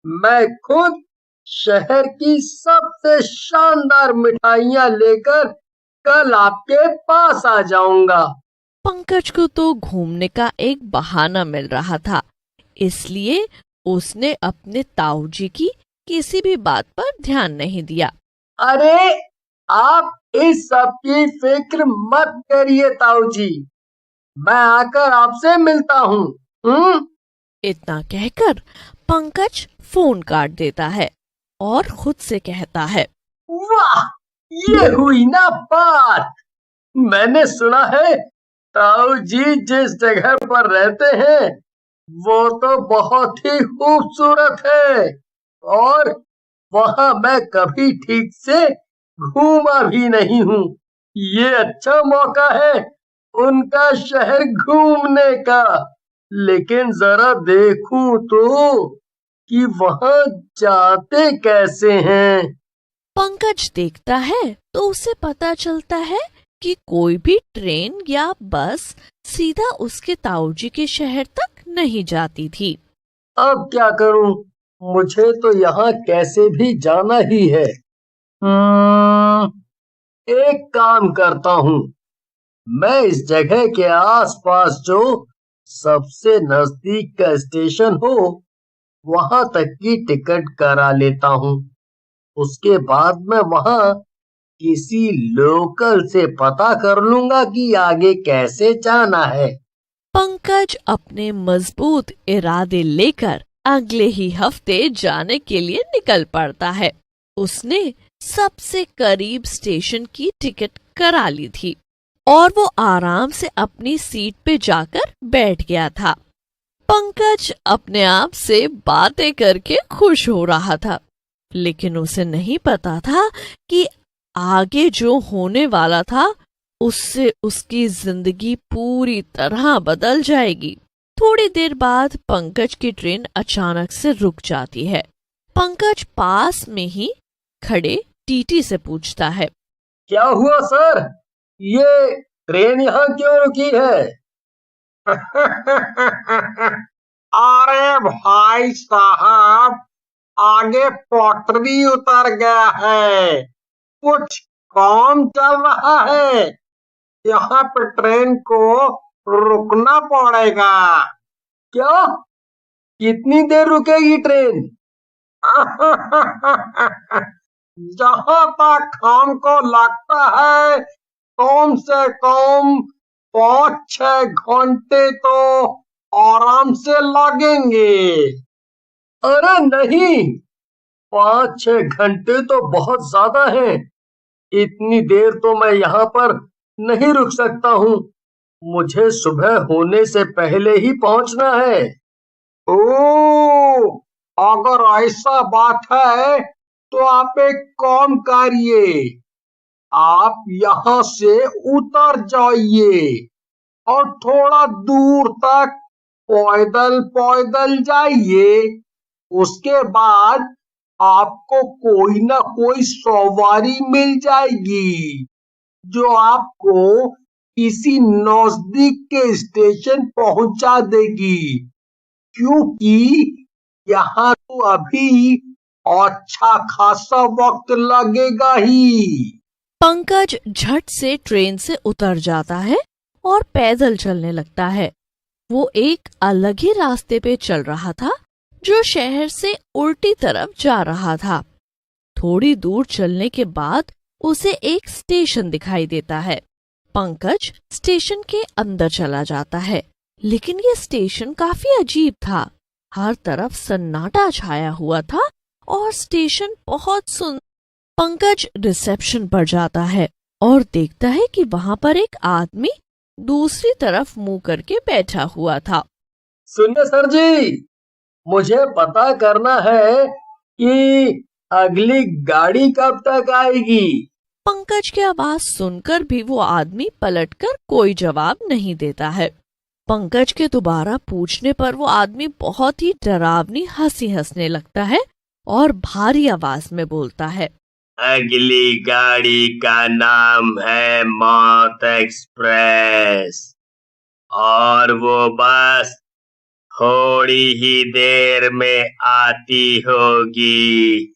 मैं खुद शहर की सबसे शानदार मिठाइयाँ लेकर कल आपके पास आ जाऊंगा। पंकज को तो घूमने का एक बहाना मिल रहा था, इसलिए उसने अपने ताऊजी की किसी भी बात पर ध्यान नहीं दिया। अरे, आप इस सब की फिक्र मत करिए ताऊ जी, मैं आकर आपसे मिलता हूँ। इतना कहकर पंकज फोन काट देता है और खुद से कहता है, वाह, ये हुई ना बात। मैंने सुना है ताऊ जी जिस जगह पर रहते हैं वो तो बहुत ही खूबसूरत है और वहां मैं कभी ठीक से घूमा भी नहीं हूँ। ये अच्छा मौका है उनका शहर घूमने का। लेकिन जरा देखूं तो कि वहां जाते कैसे हैं। पंकज देखता है तो उसे पता चलता है कि कोई भी ट्रेन या बस सीधा उसके ताऊजी के शहर तक नहीं जाती थी। अब क्या करूं? मुझे तो यहाँ कैसे भी जाना ही है। एक काम करता हूँ, मैं इस जगह के आसपास जो सबसे नजदीक का स्टेशन हो वहां तक की टिकट करा लेता हूँ। उसके बाद मैं वहां किसी लोकल से पता कर लूंगा कि आगे कैसे जाना है। पंकज अपने मजबूत इरादे लेकर अगले ही हफ्ते जाने के लिए निकल पड़ता है। उसने सबसे करीब स्टेशन की टिकट करा ली थी और वो आराम से अपनी सीट पे जाकर बैठ गया था। पंकज अपने आप से बातें करके खुश हो रहा था, लेकिन उसे नहीं पता था कि आगे जो होने वाला था उससे उसकी जिंदगी पूरी तरह बदल जाएगी। थोड़ी देर बाद पंकज की ट्रेन अचानक से रुक जाती है। पंकज पास में ही खड़े टीटी से पूछता है, क्या हुआ सर? ये ट्रेन यहाँ क्यों रुकी है? अरे भाई साहब, आगे पटरी उतर गया है, कुछ काम चल रहा है, यहाँ पे ट्रेन को रुकना पड़ेगा। क्या? कितनी देर रुकेगी ट्रेन? जहाँ तक हमको लगता है कम से कम 5-6 घंटे तो आराम से लगेंगे। अरे नहीं, 5-6 घंटे तो बहुत ज्यादा है। इतनी देर तो मैं यहाँ पर नहीं रुक सकता हूँ। मुझे सुबह होने से पहले ही पहुँचना है। ओ, अगर ऐसा बात है तो आप एक काम करिए, आप यहाँ से उतर जाइए और थोड़ा दूर तक पैदल पैदल जाइए। उसके बाद आपको कोई ना कोई सवारी मिल जाएगी जो आपको किसी नजदीक के स्टेशन पहुंचा देगी, क्योंकि यहाँ तो अभी अच्छा खासा वक्त लगेगा ही। पंकज झट से ट्रेन से उतर जाता है और पैदल चलने लगता है। वो एक अलग ही रास्ते पे चल रहा था जो शहर से उल्टी तरफ जा रहा था। थोड़ी दूर चलने के बाद उसे एक स्टेशन दिखाई देता है। पंकज स्टेशन के अंदर चला जाता है, लेकिन ये स्टेशन काफी अजीब था। हर तरफ सन्नाटा छाया हुआ था और स्टेशन बहुत सुन। पंकज रिसेप्शन पर जाता है और देखता है कि वहाँ पर एक आदमी दूसरी तरफ मुंह करके बैठा हुआ था। सुनिए सर जी, मुझे पता करना है कि अगली गाड़ी कब तक आएगी। पंकज की आवाज सुनकर भी वो आदमी पलटकर कोई जवाब नहीं देता है। पंकज के दोबारा पूछने पर वो आदमी बहुत ही डरावनी हंसी हंसने लगता है और भारी आवाज में बोलता है, अगली गाड़ी का नाम है मौत एक्सप्रेस और वो बस थोड़ी ही देर में आती होगी।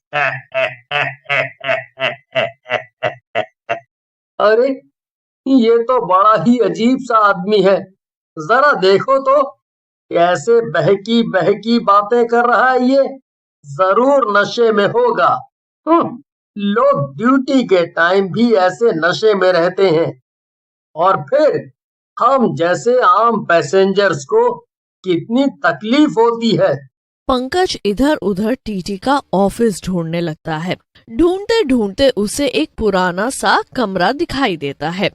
अरे ये तो बड़ा ही अजीब सा आदमी है। जरा देखो तो कैसे बहकी बहकी बातें कर रहा है। ये जरूर नशे में होगा। लोग ड्यूटी के टाइम भी ऐसे नशे में रहते हैं और फिर हम जैसे आम पैसेंजर्स को कितनी तकलीफ होती है। पंकज इधर उधर टीटी का ऑफिस ढूंढने लगता है। ढूंढते ढूंढते उसे एक पुराना सा कमरा दिखाई देता है।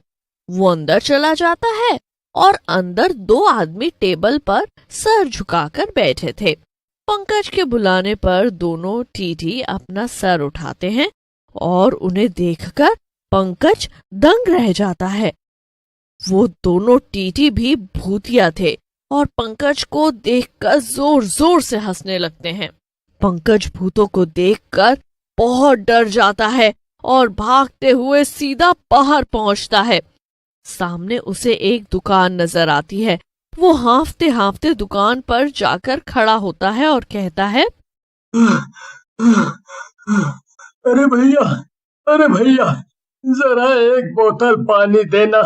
वो अंदर चला जाता है और अंदर 2 आदमी टेबल पर सर झुकाकर बैठे थे। पंकज के बुलाने पर दोनों टीटी अपना सर उठाते हैं और उन्हें देखकर पंकज दंग रह जाता है। वो दोनों टीटी भी भूतिया थे और पंकज को देखकर जोर जोर से हंसने लगते हैं। पंकज भूतों को देखकर बहुत डर जाता है और भागते हुए सीधा बाहर पहुंचता है। सामने उसे एक दुकान नजर आती है। वो हांफते हांफते दुकान पर जाकर खड़ा होता है और कहता है, अरे भैया, जरा एक बोतल पानी देना।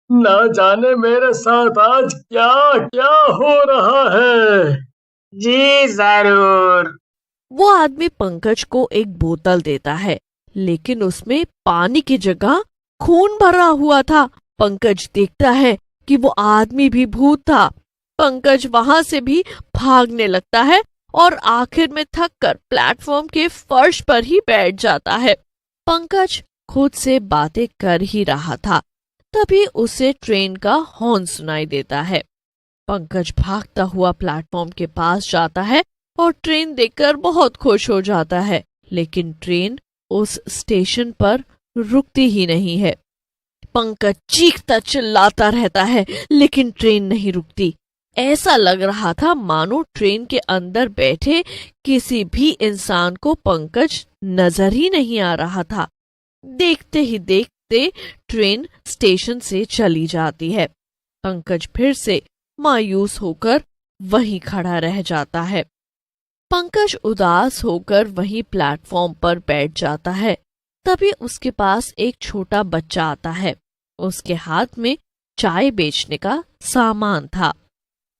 ना जाने मेरे साथ आज क्या क्या हो रहा है। जी जरूर। वो आदमी पंकज को एक बोतल देता है, लेकिन उसमें पानी की जगह खून भरा हुआ था। पंकज देखता है कि वो आदमी भी भूत था। पंकज वहां से भी भागने लगता है और आखिर में थककर प्लेटफॉर्म के फर्श पर ही बैठ जाता है। पंकज खुद से बातें कर ही रहा था, तभी उसे ट्रेन का हॉर्न सुनाई देता है। पंकज भागता हुआ प्लेटफॉर्म के पास जाता है और ट्रेन देखकर बहुत खुश हो जाता है, लेकिन ट्रेन उस स्टेशन पर रुकती ही नहीं है। पंकज चीखता चिल्लाता रहता है, लेकिन ट्रेन नहीं रुकती। ऐसा लग रहा था मानो ट्रेन के अंदर बैठे किसी भी इंसान को पंकज नजर ही नहीं आ रहा था। देखते ही देखते ट्रेन स्टेशन से चली जाती है। पंकज फिर से मायूस होकर वहीं खड़ा रह जाता है। पंकज उदास होकर वहीं प्लेटफॉर्म पर बैठ जाता है। तभी उसके पास एक छोटा बच्चा आता है। उसके हाथ में चाय बेचने का सामान था।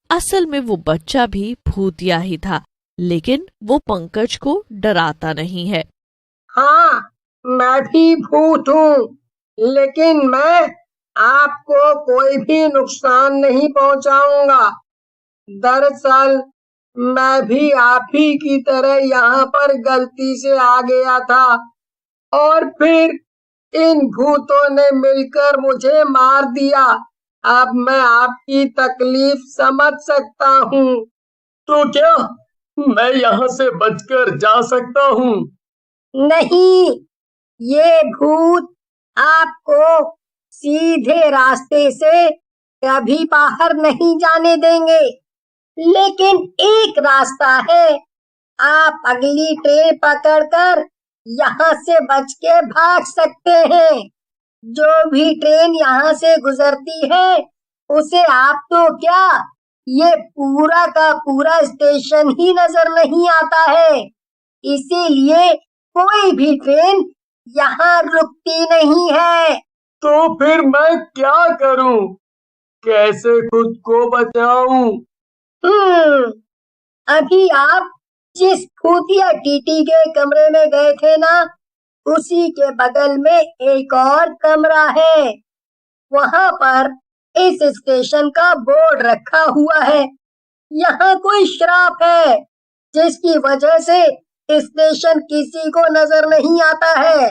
असल में वो बच्चा भी भूतिया ही था, लेकिन वो पंकज को डराता नहीं है। हाँ, मैं भी भूत हूँ, लेकिन मैं आपको कोई भी नुकसान नहीं पहुंचाऊंगा। दरअसल मैं भी आप ही की तरह यहाँ पर गलती से आ गया था और फिर इन भूतों ने मिलकर मुझे मार दिया। अब मैं आपकी तकलीफ समझ सकता हूँ। तो क्या मैं यहाँ से बचकर जा सकता हूँ? नहीं, ये भूत आपको सीधे रास्ते से कभी बाहर नहीं जाने देंगे, लेकिन एक रास्ता है। आप अगली ट्रेन पकड़कर यहाँ से बच के भाग सकते हैं। जो भी ट्रेन यहाँ से गुजरती है उसे आप तो क्या, ये पूरा का पूरा स्टेशन ही नजर नहीं आता है। इसीलिए कोई भी ट्रेन यहाँ रुकती नहीं है। तो फिर मैं क्या करूं? कैसे खुद को बचाऊं? अभी आप जिस भूतिया टीटी के कमरे में गए थे ना, उसी के बगल में एक और कमरा है। वहाँ पर इस स्टेशन का बोर्ड रखा हुआ है। यहाँ कोई श्राप है जिसकी वजह से स्टेशन किसी को नजर नहीं आता है।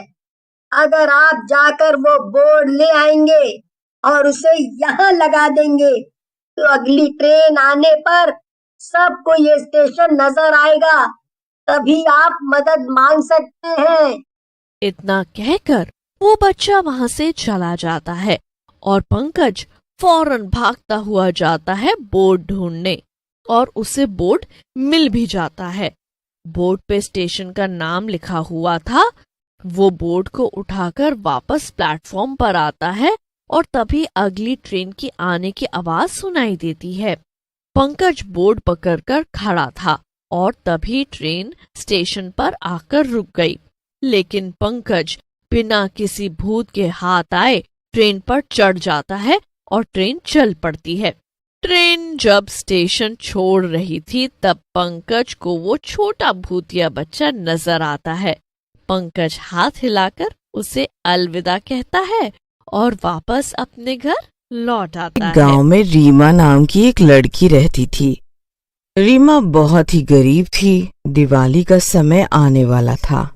अगर आप जाकर वो बोर्ड ले आएंगे और उसे यहाँ लगा देंगे, तो अगली ट्रेन आने पर सबको ये स्टेशन नजर आएगा। तभी आप मदद मांग सकते हैं। इतना कहकर वो बच्चा वहां से चला जाता है और पंकज फौरन भागता हुआ जाता है बोर्ड ढूंढने, और उसे बोर्ड मिल भी जाता है। बोर्ड पे स्टेशन का नाम लिखा हुआ था। वो बोर्ड को उठाकर वापस प्लेटफॉर्म पर आता है और तभी अगली ट्रेन की आने की आवाज सुनाई देती है। पंकज बोर्ड पकड़कर खड़ा था और तभी ट्रेन स्टेशन पर आकर रुक गई। लेकिन पंकज बिना किसी भूत के हाथ आए ट्रेन पर चढ़ जाता है और ट्रेन चल पड़ती है। ट्रेन जब स्टेशन छोड़ रही थी तब पंकज को वो छोटा भूतिया बच्चा नजर आता है। पंकज हाथ हिलाकर उसे अलविदा कहता है और वापस अपने घर लौट आता है। गांव में रीमा नाम की एक लड़की रहती थी। रीमा बहुत ही गरीब थी। दिवाली का समय आने वाला था,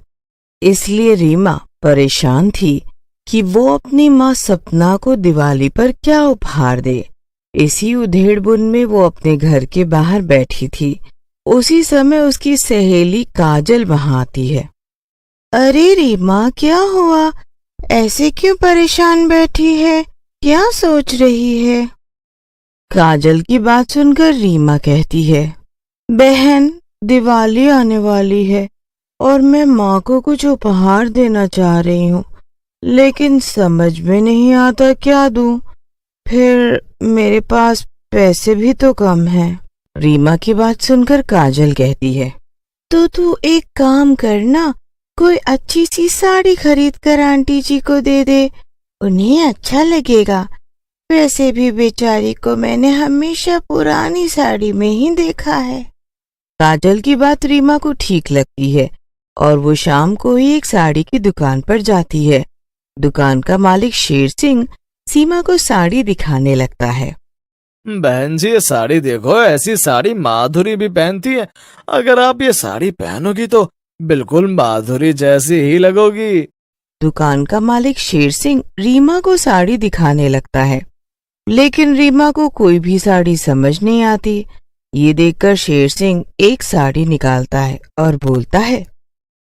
इसलिए रीमा परेशान थी कि वो अपनी माँ सपना को दिवाली पर क्या उपहार दे। इसी उधेड़बुन में वो अपने घर के बाहर बैठी थी। उसी समय उसकी सहेली काजल वहां आती है। अरे रीमा, क्या हुआ? ऐसे क्यों परेशान बैठी है? क्या सोच रही है? काजल की बात सुनकर रीमा कहती है, बहन, दिवाली आने वाली है और मैं माँ को कुछ उपहार देना चाह रही हूँ, लेकिन समझ में नहीं आता क्या दूँ। फिर मेरे पास पैसे भी तो कम हैं। रीमा की बात सुनकर काजल कहती है, तो तू एक काम करना, कोई अच्छी सी साड़ी खरीद कर आंटी जी को दे दे, उन्हें अच्छा लगेगा। वैसे भी बेचारी को मैंने हमेशा पुरानी साड़ी में ही देखा है। काजल की बात रीमा को ठीक लगती है और वो शाम को ही एक साड़ी की दुकान पर जाती है। दुकान का मालिक शेर सिंह सीमा को साड़ी दिखाने लगता है। बहन जी, ये साड़ी देखो, ऐसी साड़ी माधुरी भी पहनती है। अगर आप ये साड़ी पहनोगी तो बिल्कुल माधुरी जैसी ही लगोगी। दुकान का मालिक शेर सिंह रीमा को साड़ी दिखाने लगता है, लेकिन रीमा को कोई भी साड़ी समझ नहीं आती। ये देखकर शेर सिंह एक साड़ी निकालता है और बोलता है,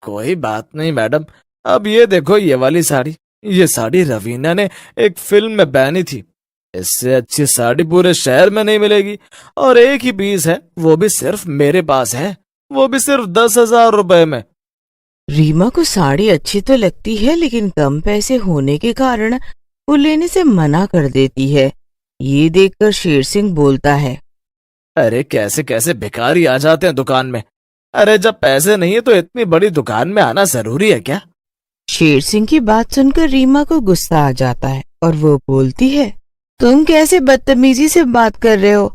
कोई बात नहीं मैडम, अब ये देखो, ये वाली साड़ी, ये साड़ी रवीना ने एक फिल्म में पहनी थी। इससे अच्छी साड़ी पूरे शहर में नहीं मिलेगी और एक ही पीस है, वो भी सिर्फ मेरे पास है, वो भी सिर्फ 10,000 रुपए में। रीमा को साड़ी अच्छी तो लगती है, लेकिन कम पैसे होने के कारण वो लेने से मना कर देती है। ये देखकर शेर सिंह बोलता है, अरे कैसे कैसे भिखारी आ जाते हैं दुकान में। अरे जब पैसे नहीं है तो इतनी बड़ी दुकान में आना जरूरी है क्या? शेर सिंह की बात सुनकर रीमा को गुस्सा आ जाता है और वो बोलती है, तुम कैसे बदतमीजी से बात कर रहे हो?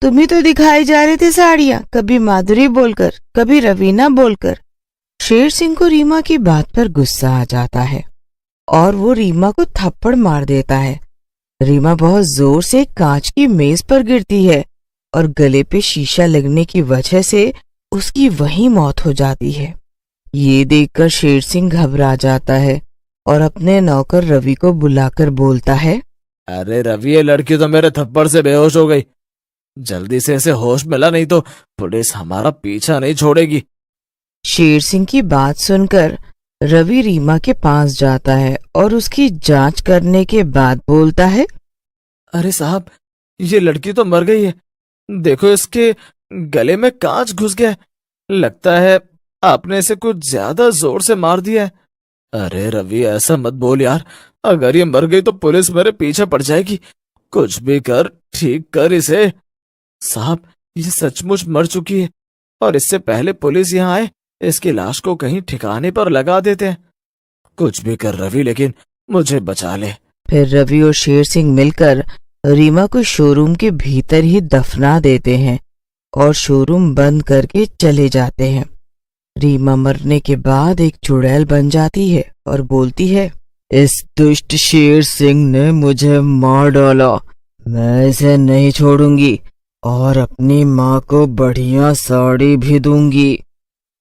तुम ही तो दिखाए जा रहे थे साड़ियाँ, कभी माधुरी बोलकर, कभी रवीना बोलकर। शेर सिंह को रीमा की बात पर गुस्सा आ जाता है और वो रीमा को थप्पड़ मार देता है। रीमा बहुत जोर से कांच की मेज पर गिरती है और गले पे शीशा लगने की वजह से उसकी वहीं मौत हो जाती है। ये देखकर शेर सिंह घबरा जाता है और अपने नौकर रवि को बुलाकर बोलता है, अरे रवि, ये लड़की तो मेरे थप्पड़ से बेहोश हो गई। जल्दी से इसे होश मिला, नहीं तो पुलिस हमारा पीछा नहीं छोड़ेगी। शेर सिंह की बात सुनकर रवि रीमा के पास जाता है और उसकी जांच करने के बाद बोलता है, अरे साहब, ये लड़की तो मर गई है। देखो, इसके गले में कांच घुस गया है। लगता है आपने इसे कुछ ज्यादा जोर से मार दिया है। अरे रवि, ऐसा मत बोल यार, अगर ये मर गई तो पुलिस मेरे पीछे पड़ जाएगी। कुछ भी कर, ठीक कर इसे। साहब, ये सचमुच मर चुकी है और इससे पहले पुलिस यहाँ आए इसकी लाश को कहीं ठिकाने पर लगा देते हैं। कुछ भी कर रवि, लेकिन मुझे बचा ले। फिर रवि और शेर सिंह मिलकर रीमा को शोरूम के भीतर ही दफना देते हैं और शोरूम बंद करके चले जाते हैं। रीमा मरने के बाद एक चुड़ैल बन जाती है और बोलती है, इस दुष्ट शेर सिंह ने मुझे मार डाला, मैं इसे नहीं छोड़ूंगी और अपनी माँ को बढ़िया साड़ी भी दूंगी।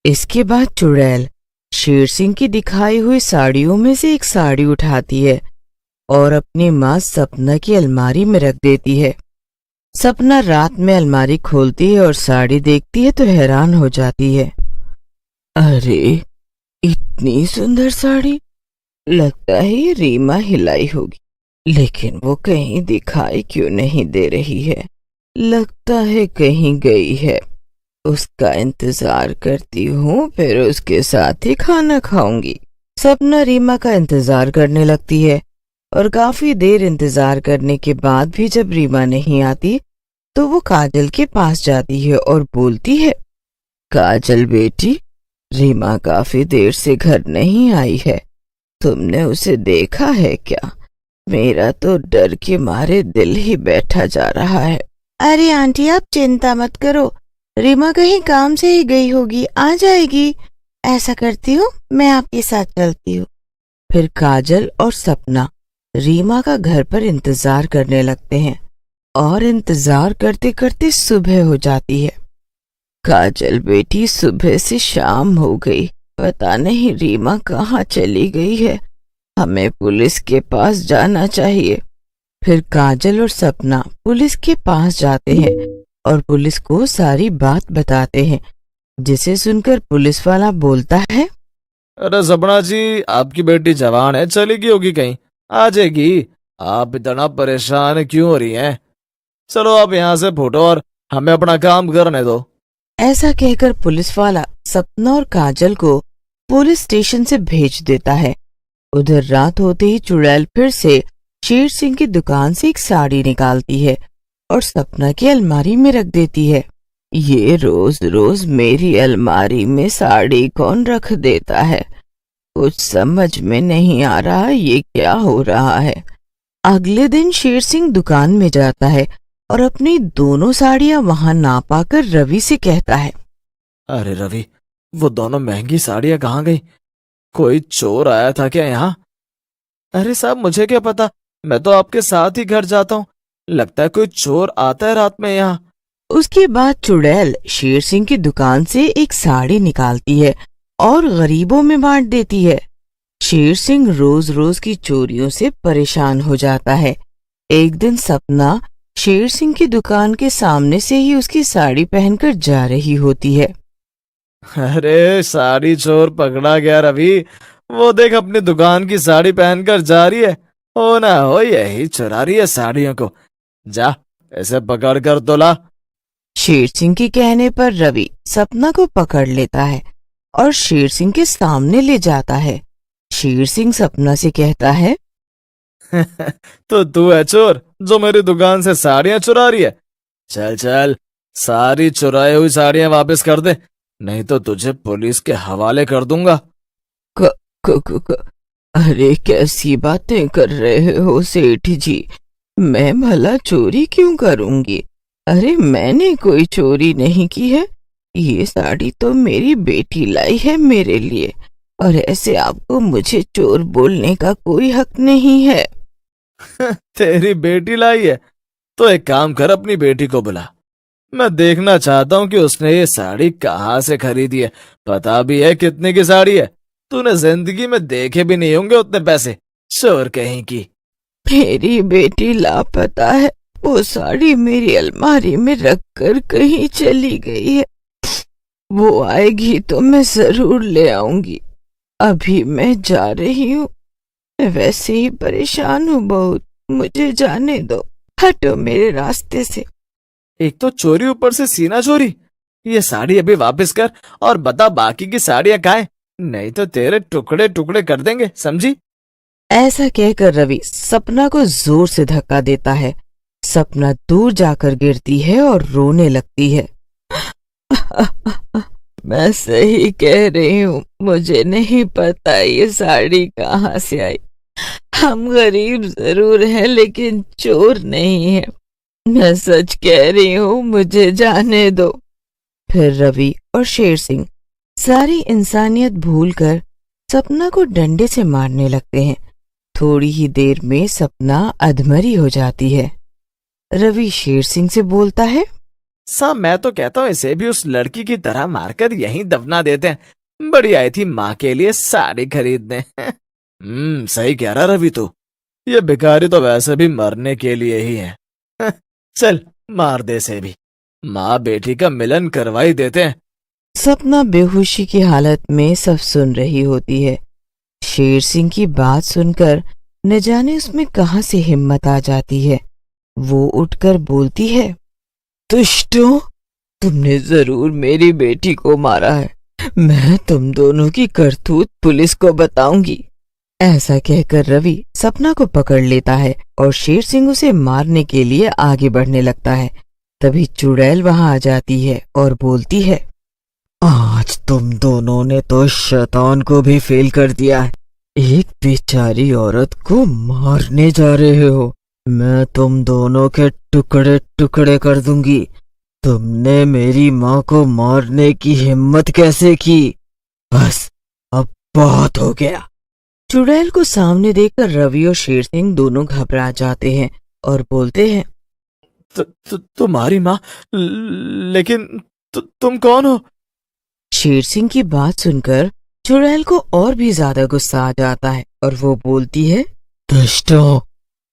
इसके बाद चुड़ैल शेर सिंह की दिखाई हुई साड़ियों में से एक साड़ी उठाती है और अपनी माँ सपना की अलमारी में रख देती है। सपना रात में अलमारी खोलती है और साड़ी देखती है तो हैरान हो जाती है। अरे, इतनी सुंदर साड़ी! लगता है ये रीमा हिलाई होगी, लेकिन वो कहीं दिखाई क्यों नहीं दे रही है? लगता है कहीं गई है। उसका इंतजार करती हूँ, फिर उसके साथ ही खाना खाऊंगी। सपना रीमा का इंतजार करने लगती है और काफी देर इंतजार करने के बाद भी जब रीमा नहीं आती तो वो काजल के पास जाती है और बोलती है, काजल बेटी, रीमा काफी देर से घर नहीं आई है, तुमने उसे देखा है क्या? मेरा तो डर के मारे दिल ही बैठा जा रहा है। अरे आंटी, आप चिंता मत करो, रीमा कहीं काम से ही गई होगी, आ जाएगी। ऐसा करती हूँ, मैं आपके साथ चलती हूँ। फिर काजल और सपना रीमा का घर पर इंतजार करने लगते हैं और इंतजार करते करते सुबह हो जाती है। काजल बेटी, सुबह से शाम हो गई, पता नहीं रीमा कहाँ चली गई है, हमें पुलिस के पास जाना चाहिए। फिर काजल और सपना पुलिस के पास जाते हैं और पुलिस को सारी बात बताते हैं, जिसे सुनकर पुलिस वाला बोलता है, अरे सपना जी, आपकी बेटी जवान है, चली गई होगी कहीं, आ जाएगी। आप इतना परेशान क्यों हो रही हैं? चलो आप यहाँ से फूटो और हमें अपना काम करने दो। ऐसा कहकर पुलिस वाला सपना और काजल को पुलिस स्टेशन से भेज देता है। उधर रात होते ही चुड़ैल फिर से शेर सिंह की दुकान से एक साड़ी निकालती है और सपना की अलमारी में रख देती है। ये रोज रोज मेरी अलमारी में साड़ी कौन रख देता है? कुछ समझ में नहीं आ रहा ये क्या हो रहा है। अगले दिन शेर सिंह दुकान में जाता है और अपनी दोनों साड़ियां वहां ना पाकर रवि से कहता है, अरे रवि, वो दोनों महंगी साड़ियां कहाँ गई? कोई चोर आया था क्या यहाँ? अरे साहब, मुझे क्या पता, मैं तो आपके साथ ही घर जाता हूँ, लगता है कोई चोर आता है रात में यहाँ। उसके बाद चुड़ैल शेर सिंह की दुकान से एक साड़ी निकालती है और गरीबों में बांट देती है। शेर सिंह रोज रोज की चोरियों से परेशान हो जाता है। एक दिन सपना शेर सिंह की दुकान के सामने से ही उसकी साड़ी पहनकर जा रही होती है। अरे साड़ी चोर पकड़ा गया रवि, वो देख अपनी दुकान की साड़ी पहनकर जा रही है, हो ना हो यही चुरा रही है साड़ियों को। जा, ऐसे पकड़ कर तो ला। शेर सिंह के कहने पर रवि सपना को पकड़ लेता है और शेर सिंह के सामने ले जाता है। शेर सिंह सपना से कहता है, तो तू है चोर जो मेरी दुकान से साड़ियां चुरा रही है? चल चल, सारी चुराई हुई साड़ियां वापस कर दे, नहीं तो तुझे पुलिस के हवाले कर दूंगा। अरे कैसी बातें कर रहे हो सेठ जी, मैं भला चोरी क्यों करूंगी? अरे मैंने कोई चोरी नहीं की है, ये साड़ी तो मेरी बेटी लाई है मेरे लिए, और ऐसे आपको मुझे चोर बोलने का कोई हक नहीं है। तेरी बेटी लाई है? तो एक काम कर, अपनी बेटी को बुला, मैं देखना चाहता हूँ कि उसने ये साड़ी कहाँ से खरीदी है। पता भी है कितने की साड़ी है? तूने जिंदगी में देखे भी नहीं होंगे उतने पैसे, चोर कहीं की। मेरी बेटी लापता है, वो साड़ी मेरी अलमारी में रखकर कहीं चली गई है, वो आएगी तो मैं जरूर ले आऊंगी। अभी मैं जा रही हूँ, मैं वैसे ही परेशान हूँ बहुत, मुझे जाने दो, हटो मेरे रास्ते से। एक तो चोरी, ऊपर से सीना चोरी। ये साड़ी अभी वापस कर और बता बाकी की साड़ियां कहाँ हैं, नहीं तो तेरे टुकड़े टुकड़े कर देंगे, समझी? ऐसा कहकर रवि सपना को जोर से धक्का देता है। सपना दूर जाकर गिरती है और रोने लगती है। मैं सही कह रही हूँ, मुझे नहीं पता ये साड़ी कहाँ से आई। हम गरीब जरूर हैं लेकिन चोर नहीं है, मैं सच कह रही हूँ, मुझे जाने दो। फिर रवि और शेर सिंह सारी इंसानियत भूलकर सपना को डंडे से मारने लगते हैं। थोड़ी ही देर में सपना अधमरी हो जाती है। रवि शेर सिंह से बोलता है, साहब मैं तो कहता हूँ इसे भी उस लड़की की तरह मारकर यहीं दफना देते हैं, बड़ी आई थी माँ के लिए साड़ी खरीदने। सही कह रहा रवि तू, ये भिखारी तो वैसे भी मरने के लिए ही है। चल मार दे से भी, माँ बेटी का मिलन करवाई देते हैं। सपना बेहोशी की हालत में सब सुन रही होती है। शेर सिंह की बात सुनकर न जाने उसमें कहाँ से हिम्मत आ जाती है। वो उठकर बोलती है, दुष्टों, तुमने जरूर मेरी बेटी को मारा है, मैं तुम दोनों की करतूत पुलिस को बताऊंगी। ऐसा कहकर रवि सपना को पकड़ लेता है और शेर सिंह उसे मारने के लिए आगे बढ़ने लगता है। तभी चुड़ैल वहां आ जाती है और बोलती है, आज तुम दोनों ने तो शैतान को भी फेल कर दिया है, एक बेचारी औरत को मारने जा रहे हो, मैं तुम दोनों के टुकड़े टुकड़े कर दूंगी। तुमने मेरी माँ को मारने की हिम्मत कैसे की? बस अब बहुत हो गया। चुड़ैल को सामने देखकर रवि और शेर सिंह दोनों घबरा जाते हैं और बोलते हैं, तुम्हारी माँ, लेकिन तुम कौन हो? शेर सिंह की बात सुनकर चुड़ैल को और भी ज्यादा गुस्सा आ जाता है और वो बोलती है, दुष्टों,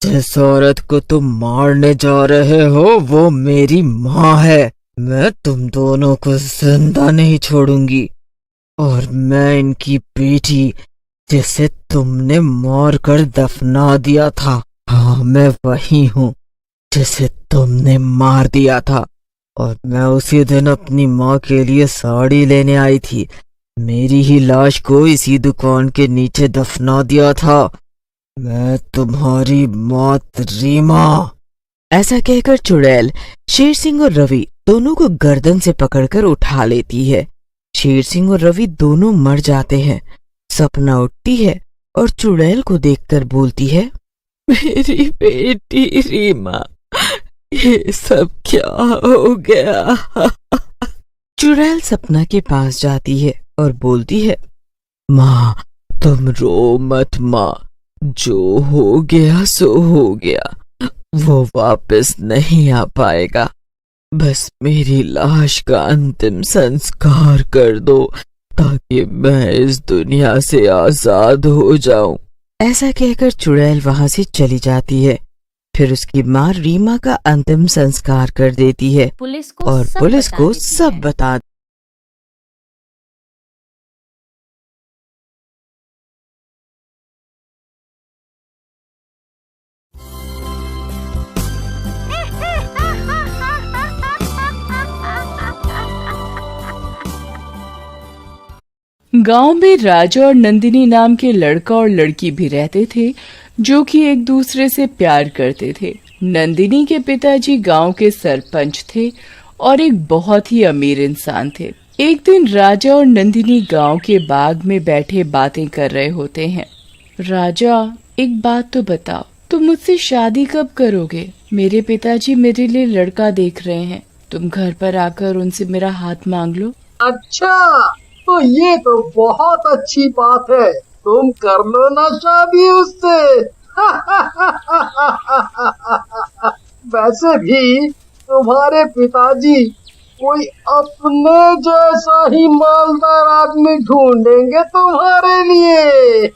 जिस औरत को तुम मारने जा रहे हो वो मेरी माँ है। मैं तुम दोनों को जिंदा नहीं छोड़ूंगी और मैं इनकी बेटी जिसे तुमने मार कर दफना दिया था, हाँ मैं वही हूँ जिसे तुमने मार दिया था। और मैं उसी दिन अपनी माँ के लिए साड़ी लेने आई थी। मेरी ही लाश को इसी दुकान के नीचे दफना दिया था। मैं तुम्हारी मौत रीमा। ऐसा कहकर चुड़ैल शेर सिंह और रवि दोनों को गर्दन से पकड़कर उठा लेती है। शेर सिंह और रवि दोनों मर जाते हैं। सपना उठती है और चुड़ैल को देखकर बोलती है, मेरी बेटी रीमा, ये सब क्या हो गया? चुड़ैल सपना के पास जाती है और बोलती है, माँ तुम रो मत माँ, जो हो गया सो हो गया, वो वापस नहीं आ पाएगा। बस मेरी लाश का अंतिम संस्कार कर दो ताकि मैं इस दुनिया से आजाद हो जाऊं। ऐसा कहकर चुड़ैल वहां से चली जाती है। फिर उसकी माँ रीमा का अंतिम संस्कार कर देती है और पुलिस को सब बता गांव में राजा और नंदिनी नाम के लड़का और लड़की भी रहते थे जो कि एक दूसरे से प्यार करते थे। नंदिनी के पिताजी गांव के सरपंच थे और एक बहुत ही अमीर इंसान थे। एक दिन राजा और नंदिनी गांव के बाग में बैठे बातें कर रहे होते हैं। राजा, एक बात तो बताओ, तुम मुझसे शादी कब करोगे? मेरे पिताजी मेरे लिए लड़का देख रहे हैं, तुम घर पर आकर उनसे मेरा हाथ मांग लो। अच्छा, तो ये तो बहुत अच्छी बात है, तुम कर लो ना शादी उससे। वैसे भी तुम्हारे पिताजी कोई अपने जैसा ही मालदार आदमी ढूंढेंगे तुम्हारे लिए।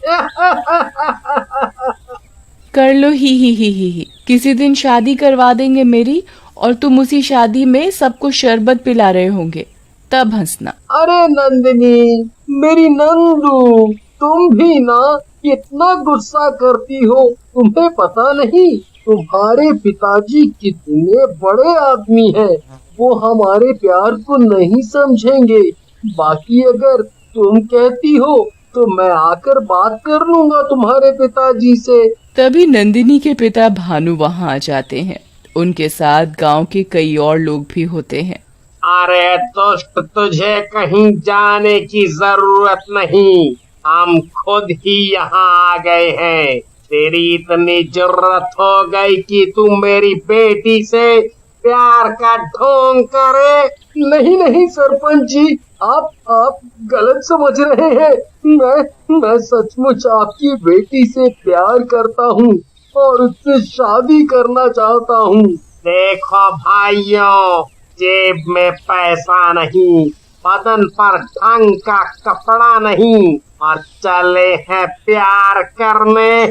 कर लो ही। किसी दिन शादी करवा देंगे मेरी, और तुम उसी शादी में सबको शरबत पिला रहे होंगे, तब हंसना। अरे नंदिनी, मेरी नंदू, तुम भी ना कितना गुस्सा करती हो, तुम्हें पता नहीं तुम्हारे पिताजी कितने बड़े आदमी हैं, वो हमारे प्यार को नहीं समझेंगे। बाकी अगर तुम कहती हो तो मैं आकर बात कर लूंगा तुम्हारे पिताजी से। तभी नंदिनी के पिता भानु वहाँ आ जाते हैं। उनके साथ गांव के कई और लोग भी होते हैं। अरे दोस्त, तुझे कहीं जाने की जरूरत नहीं, हम खुद ही यहाँ आ गए हैं। तेरी इतनी जरूरत हो गई कि तू मेरी बेटी से प्यार का ढोंग करे। नहीं सरपंच जी, आप गलत समझ रहे हैं। मैं सचमुच आपकी बेटी से प्यार करता हूँ और उससे शादी करना चाहता हूँ। देखो भाइयों, जेब में पैसा नहीं, बदन पर ढंग का कपड़ा नहीं, और चले हैं प्यार करने।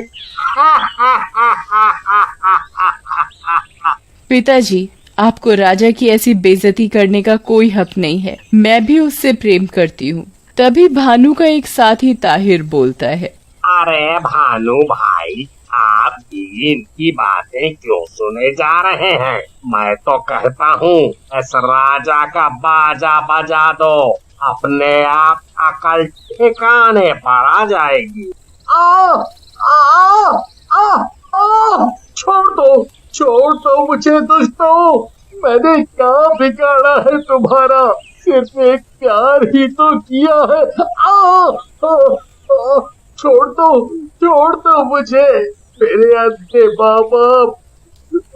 पिताजी, आपको राजा की ऐसी बेइज्जती करने का कोई हक नहीं है। मैं भी उससे प्रेम करती हूँ। तभी भानु का एक साथी ताहिर बोलता है, अरे भानु भाई, आप इनकी बातें क्यों सुने जा रहे हैं? मैं तो कहता हूँ इस राजा का बाजा बजा दो, अपने आप अकल ठिकाने पर आ जाएगी। छोड़ दो मुझे दुष्टों, मैंने क्या बिगाड़ा है तुम्हारा? सिर्फ एक प्यार ही तो किया है। छोड़ दो मुझे। मेरे अंधे माँ बाप,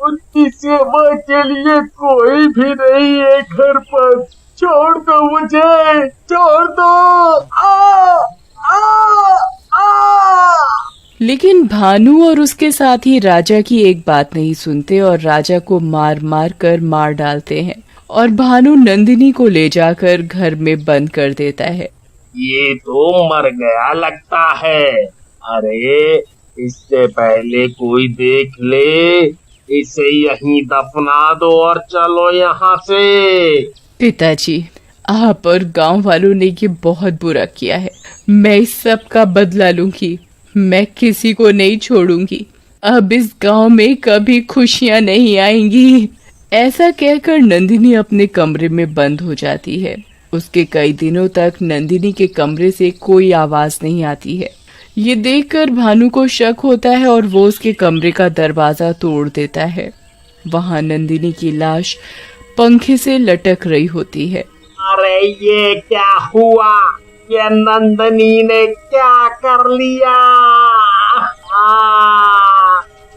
उनकी सेवा के लिए कोई भी नहीं है घर पर। छोड़ दो मुझे, छोड़ दो। लेकिन भानु और उसके साथी राजा की एक बात नहीं सुनते और राजा को मार मार कर मार डालते हैं और भानु नंदिनी को ले जाकर घर में बंद कर देता है। ये तो मर गया लगता है। अरे इससे पहले कोई देख ले, इसे यहीं दफना दो और चलो यहाँ से। पिताजी, आप और गांव वालों ने ये बहुत बुरा किया है। मैं इस सब का बदला लूंगी। मैं किसी को नहीं छोड़ूंगी। अब इस गांव में कभी खुशियां नहीं आएंगी। ऐसा कहकर नंदिनी अपने कमरे में बंद हो जाती है। उसके कई दिनों तक नंदिनी के कमरे से कोई आवाज नहीं आती है। ये देखकर भानु को शक होता है और वो उसके कमरे का दरवाजा तोड़ देता है। वहां नंदिनी की लाश पंखे से लटक रही होती है। अरे ये क्या हुआ? ये नंदिनी ने क्या कर लिया?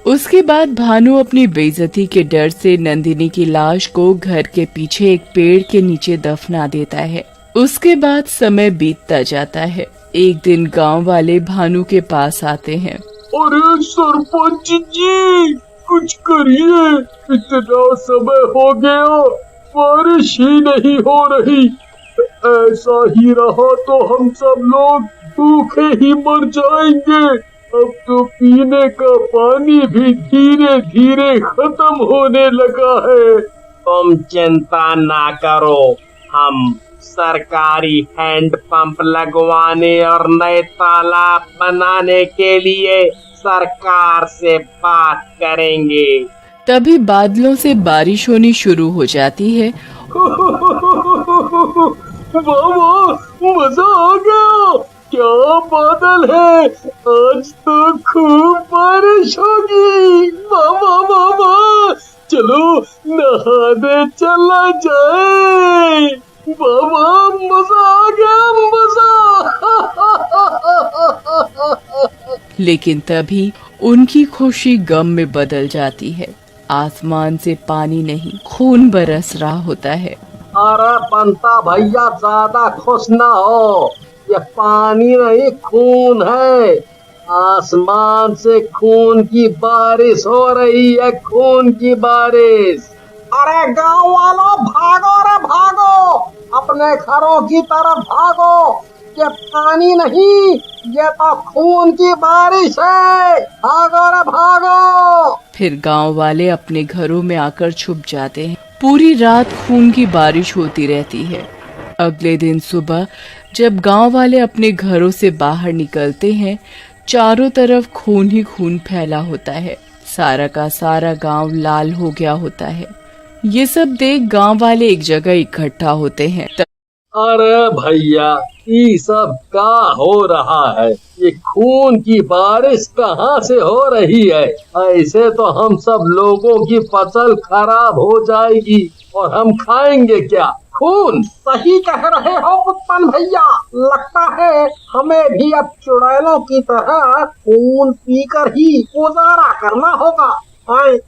उसके बाद भानु अपनी बेइज्जती के डर से नंदिनी की लाश को घर के पीछे एक पेड़ के नीचे दफना देता है। उसके बाद समय बीतता जाता है। एक दिन गांव वाले भानु के पास आते हैं। अरे सरपंच जी, कुछ करिए, इतना समय हो गया, बारिश ही नहीं हो रही। ऐसा ही रहा तो हम सब लोग भूखे ही मर जाएंगे। अब तो पीने का पानी भी धीरे धीरे खत्म होने लगा है। तुम चिंता ना करो, हम सरकारी हैंड पंप लगवाने और नए तालाब बनाने के लिए सरकार से बात करेंगे। तभी बादलों से बारिश होनी शुरू हो जाती है। वाह, मजा आ गया। क्या बादल है, आज तो खूब बारिश होगी। वाह वाह वाह वाह, चलो नहाने चला जाए। वाह वाह, मजा आ गया, मजा। लेकिन तभी उनकी खुशी गम में बदल जाती है। आसमान से पानी नहीं, खून बरस रहा होता है। अरे बंता भैया, ज्यादा खुश ना हो, ये पानी नहीं खून है। आसमान से खून की बारिश हो रही है, खून की बारिश। अरे गांव वालों, भागो रे भागो, अपने घरों की तरफ भागो। ये पानी नहीं, ये तो खून की बारिश है। भागो रे भागो। फिर गांव वाले अपने घरों में आकर छुप जाते हैं। पूरी रात खून की बारिश होती रहती है। अगले दिन सुबह जब गांव वाले अपने घरों से बाहर निकलते हैं, चारों तरफ खून ही खून फैला होता है। सारा का सारा गांव लाल हो गया होता है। ये सब देख गांव वाले एक जगह इकट्ठा होते हैं। अरे भैया, ये सब क्या हो रहा है? ये खून की बारिश कहाँ से हो रही है? ऐसे तो हम सब लोगों की फसल खराब हो जाएगी और हम खाएंगे क्या? खून? सही कह रहे हो उत्पन्न भैया, लगता है हमें भी अब चुड़ैलों की तरह खून पीकर ही गुजारा करना होगा।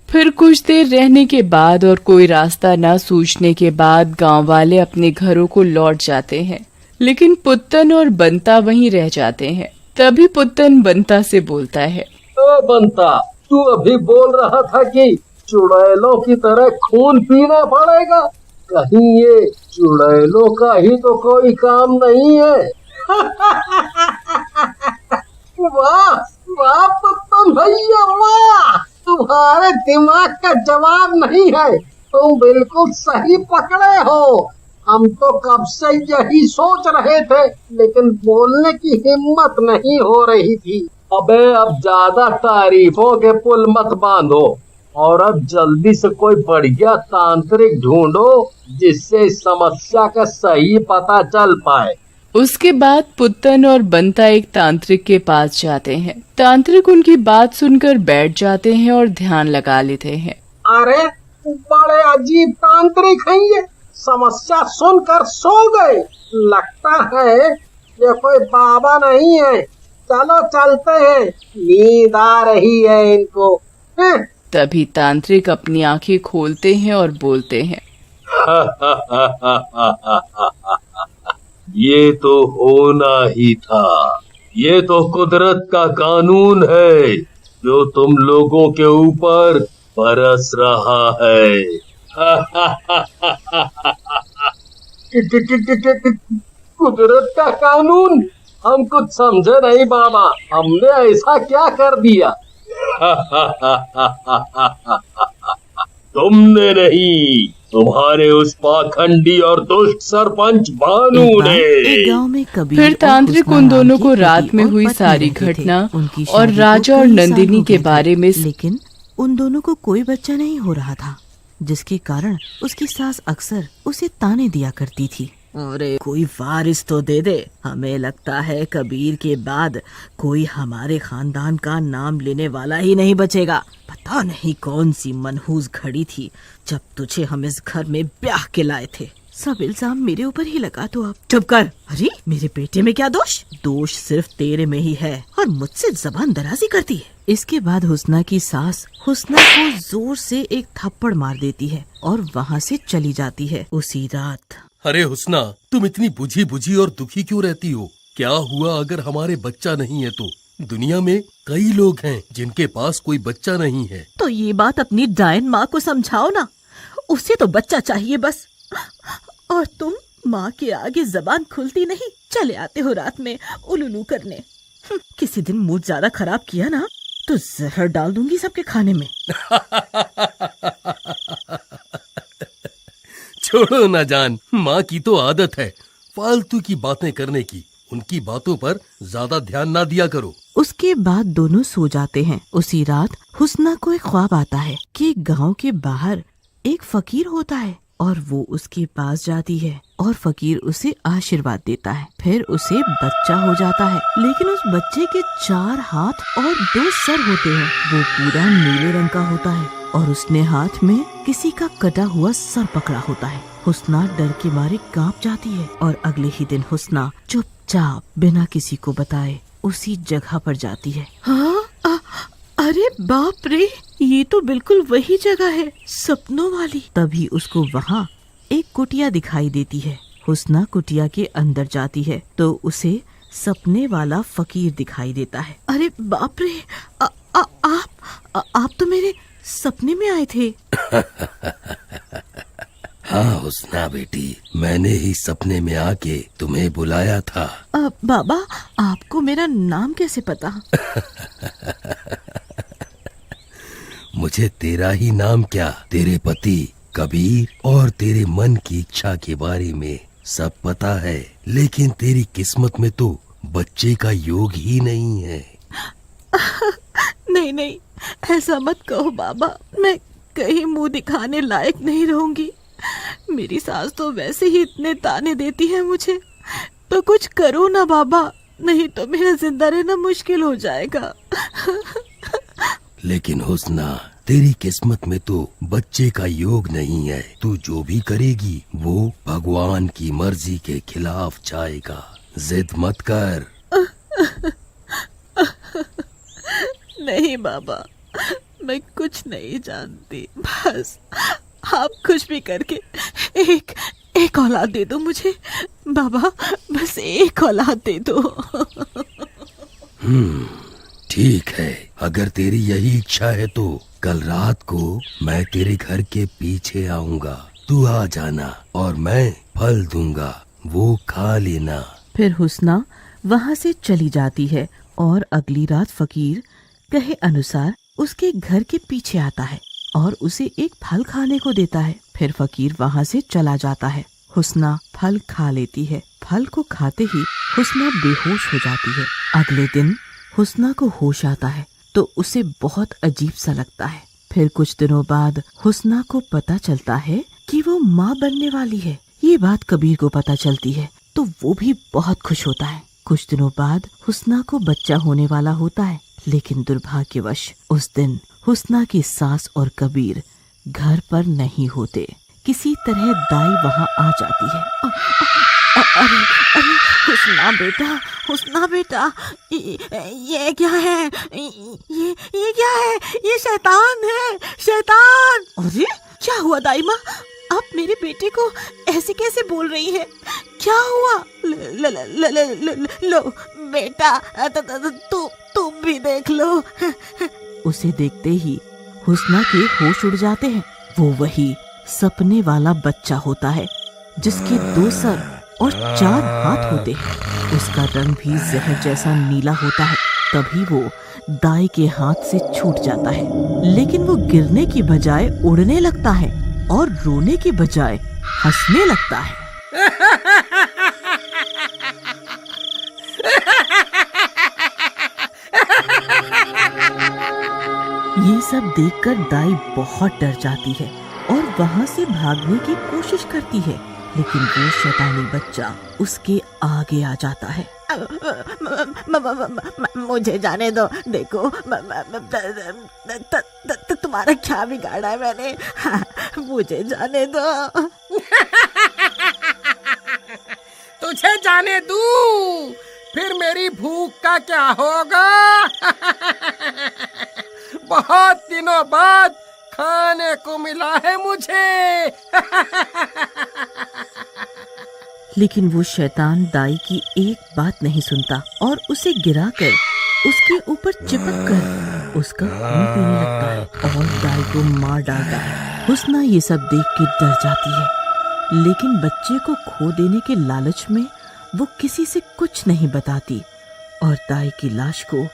फिर कुछ देर रहने के बाद और कोई रास्ता न सूझने के बाद गांव वाले अपने घरों को लौट जाते हैं। लेकिन पुत्तन और बंता वहीं रह जाते हैं। तभी पुत्तन बंता से बोलता है, ओ बंता, तू अभी बोल रहा था कि चुड़ैलों की तरह खून पीना पड़ेगा। कहीं ये चुड़ैलों का ही तो कोई काम नहीं है। वाह वाह पुत्तन भैया, वाह, तुम्हारे दिमाग का जवाब नहीं है। तुम बिल्कुल सही पकड़े हो। हम तो कब से यही सोच रहे थे, लेकिन बोलने की हिम्मत नहीं हो रही थी। अबे अब ज्यादा तारीफों के पुल मत बांधो और अब जल्दी से कोई बढ़िया तांत्रिक ढूंढो जिससे इस समस्या का सही पता चल पाए। उसके बाद पुत्तन और बंता एक तांत्रिक के पास जाते हैं। तांत्रिक उनकी बात सुनकर बैठ जाते हैं और ध्यान लगा लेते हैं। अरे बड़े अजीब तांत्रिक हैं ये, समस्या सुनकर सो गए। लगता है ये कोई बाबा नहीं है। चलो चलते हैं, नींद आ रही है इनको। तभी तांत्रिक अपनी आंखें खोलते हैं और बोलते हैं, ये तो होना ही था। ये तो कुदरत का कानून है जो तुम लोगों के ऊपर बरस रहा है। कुदरत का कानून? हम कुछ समझे नहीं बाबा, हमने ऐसा क्या कर दिया? तुमने नहीं, तुम्हारे उस पाखंडी और दुष्ट सरपंच भानु ने। एक गांव में कबीर फिर और तांत्रिक हुस्ना उन नाम दोनों की को पति रात में और हुई पत्नी सारी रहते थे। घटना उनकी और शादी को राजा और कई साल नंदिनी हो के गए थे, बारे में लेकिन उन दोनों को कोई बच्चा नहीं हो रहा था, जिसके कारण उसकी सास अक्सर उसे ताने दिया करती थी। अरे कोई वारिस तो दे दे, हमें लगता है कबीर के बाद कोई हमारे खानदान का नाम लेने वाला ही नहीं बचेगा। पता नहीं कौन सी मनहूस घड़ी थी जब तुझे हम इस घर में ब्याह के लाए थे। सब इल्जाम मेरे ऊपर ही लगा दो आप। चुप कर। अरे मेरे बेटे में क्या दोष? दोष सिर्फ तेरे में ही है और मुझसे जबान दराजी करती है। इसके बाद हुस्ना की सास हुस्ना को जोर से एक थप्पड़ मार देती है और वहाँ से चली जाती है। उसी रात अरे हुस्ना, तुम इतनी बुझी बुझी और दुखी क्यों रहती हो? क्या हुआ अगर हमारे बच्चा नहीं है तो? दुनिया में कई लोग हैं जिनके पास कोई बच्चा नहीं है। तो ये बात अपनी डायन माँ को समझाओ ना, उसे तो बच्चा चाहिए बस। और तुम माँ के आगे जबान खुलती नहीं, चले आते हो रात में उलुलू करने। किसी दिन मूड ज्यादा खराब किया ना तो जहर डाल दूंगी सबके खाने में। छोड़ो ना जान, माँ की तो आदत है फालतू की बातें करने की। उनकी बातों पर ज्यादा ध्यान ना दिया करो। उसके बाद दोनों सो जाते हैं। उसी रात हुस्ना को एक ख्वाब आता है कि गांव के बाहर एक फकीर होता है और वो उसके पास जाती है और फकीर उसे आशीर्वाद देता है। फिर उसे बच्चा हो जाता है, लेकिन उस बच्चे के 4 हाथ और 2 सर होते हैं। वो पूरा नीले रंग का होता है और उसने हाथ में किसी का कटा हुआ सर पकड़ा होता है। हुस्ना डर के मारे कांप जाती है और अगले ही दिन हुस्ना चुपचाप बिना किसी को बताए उसी जगह पर जाती है। हाँ, अरे बाप रे, ये तो बिल्कुल वही जगह है, सपनों वाली। तभी उसको वहाँ एक कुटिया दिखाई देती है। हुस्ना कुटिया के अंदर जाती है तो उसे सपने वाला फकीर दिखाई देता है। अरे बाप रे, आप तो मेरे सपने में आए थे। हाँ हुस्ना बेटी, मैंने ही सपने में आके तुम्हें बुलाया था। बाबा, आपको मेरा नाम कैसे पता? मुझे तेरा ही नाम क्या, तेरे पति कबीर और तेरे मन की इच्छा के बारे में सब पता है, लेकिन तेरी किस्मत में तो बच्चे का योग ही नहीं है। नहीं, ऐसा मत कहो बाबा, मैं कहीं मुंह दिखाने लायक नहीं रहूंगी। मेरी सास तो वैसे ही इतने ताने देती है मुझे, तो कुछ करो ना बाबा, नहीं तो मेरा जिंदा रहना मुश्किल हो जाएगा। लेकिन हुस्ना, तेरी किस्मत में तो बच्चे का योग नहीं है। तू जो भी करेगी वो भगवान की मर्जी के खिलाफ जाएगा। जिद मत कर। नहीं बाबा, मैं कुछ नहीं जानती, बस आप कुछ भी करके एक औलाद दे दो मुझे बाबा, बस एक औलाद दे दो। ठीक है, अगर तेरी यही इच्छा है तो कल रात को मैं तेरे घर के पीछे आऊंगा। तू आ जाना और मैं फल दूंगा, वो खा लेना। फिर हुस्ना वहाँ से चली जाती है और अगली रात फकीर कहे अनुसार उसके घर के पीछे आता है और उसे एक फल खाने को देता है। फिर फकीर वहाँ से चला जाता है। हुस्ना फल खा लेती है। फल को खाते ही हुस्ना बेहोश हो जाती है। अगले दिन हुस्ना को होश आता है तो उसे बहुत अजीब सा लगता है। फिर कुछ दिनों बाद हुस्ना को पता चलता है कि वो माँ बनने वाली है। ये बात कबीर को पता चलती है तो वो भी बहुत खुश होता है। कुछ दिनों बाद हुस्ना को बच्चा होने वाला होता है, लेकिन दुर्भाग्यवश उस दिन हुस्ना की सास और कबीर घर पर नहीं होते। किसी तरह दाई वहाँ आ जाती है। अरे हुस्ना बेटा, ये क्या है? ये क्या है? ये शैतान है, शैतान। अरे क्या हुआ दाई माँ, आप मेरे बेटे को ऐसे कैसे बोल रही हैं? क्या हुआ? लो बेटा, तुम भी देख लो। उसे देखते ही हुस्ना के होश उड़ जाते हैं। वो वही सपने वाला बच्चा होता है जिसके 2 सर और 4 हाथ होते हैं। उसका रंग भी जहर जैसा नीला होता है। तभी वो दाई के हाथ से छूट जाता है, लेकिन वो गिरने की बजाय उड़ने लगता है और रोने की बजाय हंसने लगता है। ये सब देखकर दाई बहुत डर जाती है और वहाँ से भागने की कोशिश करती है, लेकिन वो शैतानी बच्चा उसके आगे आ जाता है। मुझे जाने दो, देखो तुम्हारा क्या बिगाड़ा है मैंने, मुझे जाने दो। तुझे जाने दूं, फिर मेरी भूख का क्या होगा? बहुत दिनों बाद खाने को मिला है मुझे। लेकिन वो शैतान दाई की एक बात नहीं सुनता और उसे गिराकर उसके ऊपर चिपक कर उसका खून पीने लगता है और दाई को मार डालता है। हुस्ना ये सब देख के डर जाती है, लेकिन बच्चे को खो देने के लालच में वो किसी से कुछ नहीं बताती और दाई की लाश को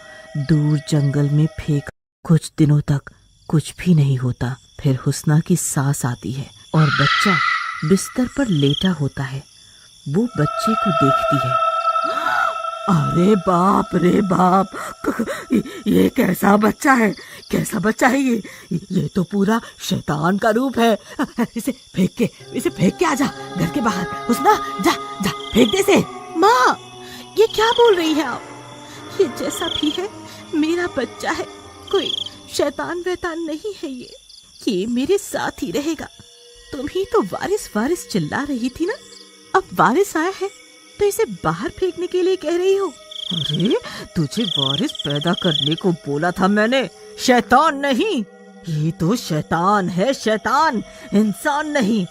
दूर जंगल में फेंक। कुछ दिनों तक कुछ भी नहीं होता। फिर हुस्ना की सांस आती है और बच्चा बिस्तर पर लेटा होता है। वो बच्चे को देखती है। अरे बाप रे बाप, ये कैसा बच्चा है, कैसा बच्चा है ये तो पूरा शैतान का रूप है। इसे फेंक के आजा घर के बाहर। हुस्ना, जा जा फेंक दे इसे। माँ, ये क्या बोल रही है आप? ये जैसा भी है मेरा बच्चा है, कोई शैतान वैतान नहीं है। ये मेरे साथ ही रहेगा। तुम ही तो वारिस चिल्ला रही थी ना, अब वारिस आया है तो इसे बाहर फेंकने के लिए कह रही हो। अरे तुझे वारिस पैदा करने को बोला था मैंने, शैतान नहीं। ये तो शैतान है, शैतान, इंसान नहीं।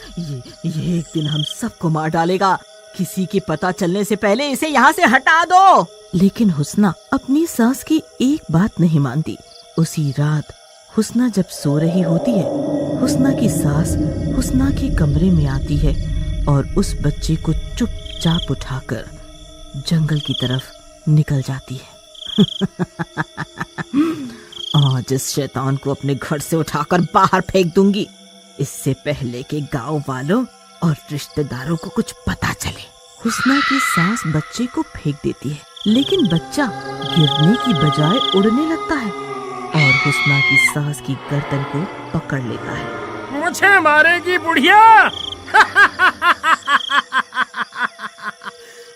ये एक दिन हम सबको मार डालेगा। किसी के पता चलने से पहले इसे यहाँ से हटा दो। लेकिन हुस्ना अपनी सास की एक बात नहीं मानती। उसी रात हुस्ना जब सो रही होती है, हुस्ना की सास हुस्ना के कमरे में आती है और उस बच्चे को चुपचाप उठाकर जंगल की तरफ निकल जाती है। आज इस शैतान को अपने घर से उठाकर बाहर फेंक दूंगी, इससे पहले कि गांव वालों और रिश्तेदारों को कुछ पता चले। हुस्ना की सास बच्चे को फेंक देती है, लेकिन बच्चा गिरने की बजाय उड़ने लगता है और हुस्ना की सास की गर्दन को पकड़ लेता है। मुझे मारेगी बुढ़िया?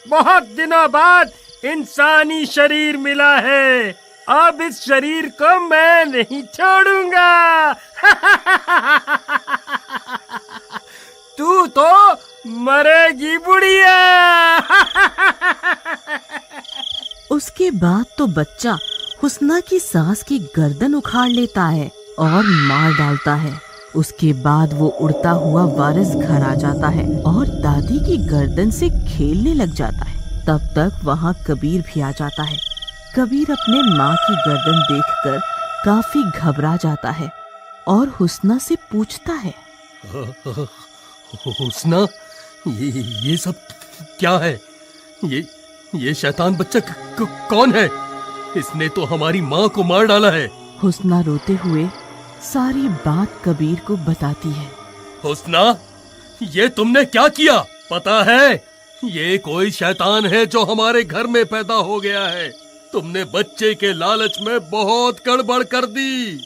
बहुत दिनों बाद इंसानी शरीर मिला है, अब इस शरीर को मैं नहीं छोड़ूंगा। तू तो मरेगी बुढ़िया। उसके बाद तो बच्चा हुस्ना की सास की गर्दन उखाड़ लेता है और मार डालता है। उसके बाद वो उड़ता हुआ वारिस घर आ जाता है और दादी की गर्दन से खेलने लग जाता है। तब तक वहाँ कबीर भी आ जाता है। कबीर अपने माँ की गर्दन देखकर काफी घबरा जाता है और हुस्ना से पूछता है, हुस्ना, ये सब क्या है? ये शैतान बच्चा कौन है? इसने तो हमारी माँ को मार डाला है। हुस्ना रोते हुए सारी बात कबीर को बताती है। हुस्ना, ये तुमने क्या किया? पता है, ये कोई शैतान है जो हमारे घर में पैदा हो गया है। तुमने बच्चे के लालच में बहुत गड़बड़ कर दी।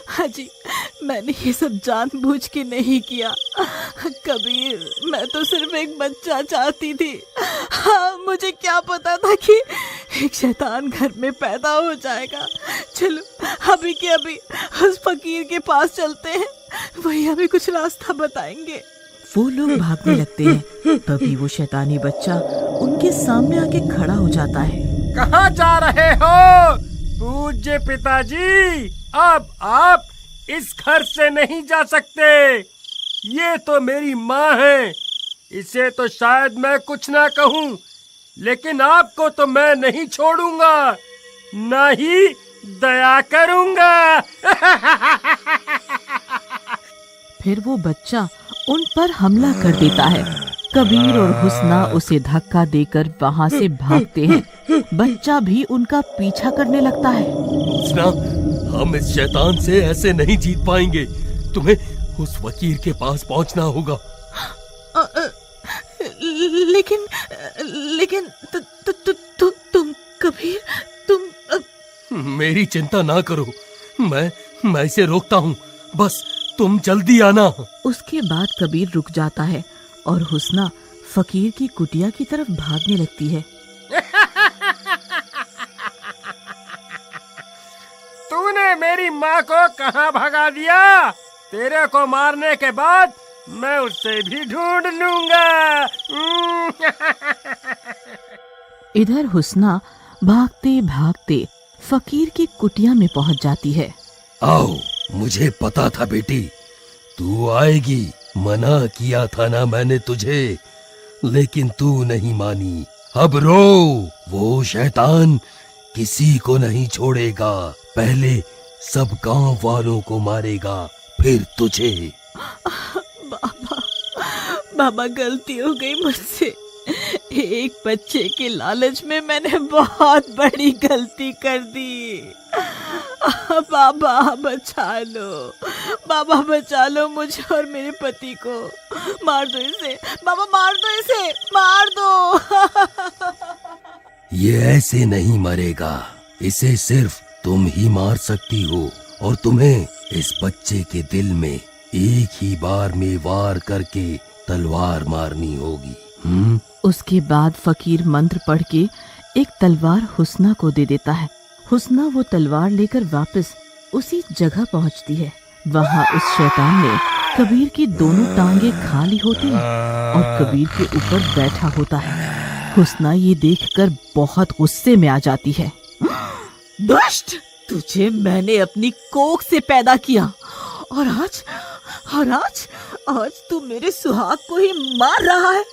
हाजी, मैंने ये सब जानबूझ के नहीं किया। कबीर, मैं तो सिर्फ एक बच्चा चाहती थी। हाँ, मुझे क्या पता था कि एक शैतान घर में पैदा हो जाएगा। चलो अभी के अभी उस फकीर के पास चलते हैं, वही हमें कुछ रास्ता बताएंगे। वो लोग भागने लगते हैं। तभी वो शैतानी बच्चा उनके सामने आके खड़ा हो जाता है। कहाँ जा रहे हो? पूज्य पिताजी, अब आप इस घर से नहीं जा सकते। ये तो मेरी माँ है, इसे तो शायद मैं कुछ ना कहूँ, लेकिन आपको तो मैं नहीं छोड़ूंगा, ना ही दया करूंगा। फिर वो बच्चा उन पर हमला कर देता है। कबीर और हुस्ना उसे धक्का देकर वहाँ से भागते हैं। बच्चा भी उनका पीछा करने लगता है। हुस्ना, हम इस शैतान से ऐसे नहीं जीत पाएंगे। तुम्हें उस फकीर के पास पहुंचना होगा। लेकिन तुम कबीर, तुम मेरी चिंता ना करो, मैं इसे रोकता हूँ, बस तुम जल्दी आना। उसके बाद कबीर रुक जाता है और हुस्ना फकीर की कुटिया की तरफ भागने लगती है। तूने मेरी माँ को कहाँ भगा दिया? तेरे को मारने के बाद मैं उससे भी ढूंढ लूंगा। इधर हुस्ना भागते भागते फकीर की कुटिया में पहुंच जाती है। आओ, मुझे पता था बेटी, तू आएगी। मना किया था ना मैंने तुझे, लेकिन तू नहीं मानी। अब रो, वो शैतान किसी को नहीं छोड़ेगा। पहले सब गांव वालों को मारेगा, फिर तुझे। बाबा, गलती हो गई मुझसे। एक बच्चे के लालच में मैंने बहुत बड़ी गलती कर दी। बाबा बचा लो, बाबा बचा लो मुझे और मेरे पति को। मार दो इसे, बाबा मार दो इसे, मार दो। ये ऐसे नहीं मरेगा, इसे सिर्फ तुम ही मार सकती हो, और तुम्हें इस बच्चे के दिल में एक ही बार में वार करके तलवार मारनी होगी। उसके बाद फकीर मंत्र पढ़ के एक तलवार हुस्ना को दे देता है। हुस्ना वो तलवार लेकर वापस उसी जगह पहुंचती है। वहाँ उस शैतान ने कबीर की दोनों टांगे खाली होती हैं और कबीर के ऊपर बैठा होता है। हुस्ना ये देखकर बहुत गुस्से में आ जाती है। दुष्ट, तुझे मैंने अपनी कोख से पैदा किया और आज तू मेरे सुहाग को ही मार रहा है।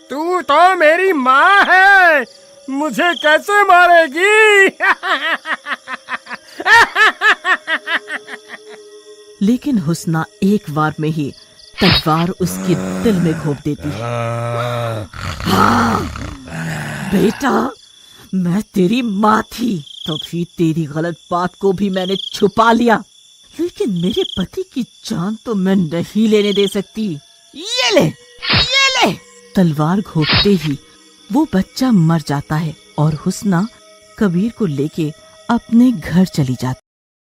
तू तो मेरी माँ है, मुझे कैसे मारेगी? लेकिन हुस्ना एक बार में ही तलवार उसके दिल में घोंप देती है। बेटा, मैं तेरी माँ थी, तभी तेरी गलत बात को भी मैंने छुपा लिया, लेकिन मेरे पति की जान तो मैं नहीं लेने दे सकती। ये ले। तलवार घोंपते ही वो बच्चा मर जाता है और हुस्ना कबीर को लेके अपने घर चली जाती।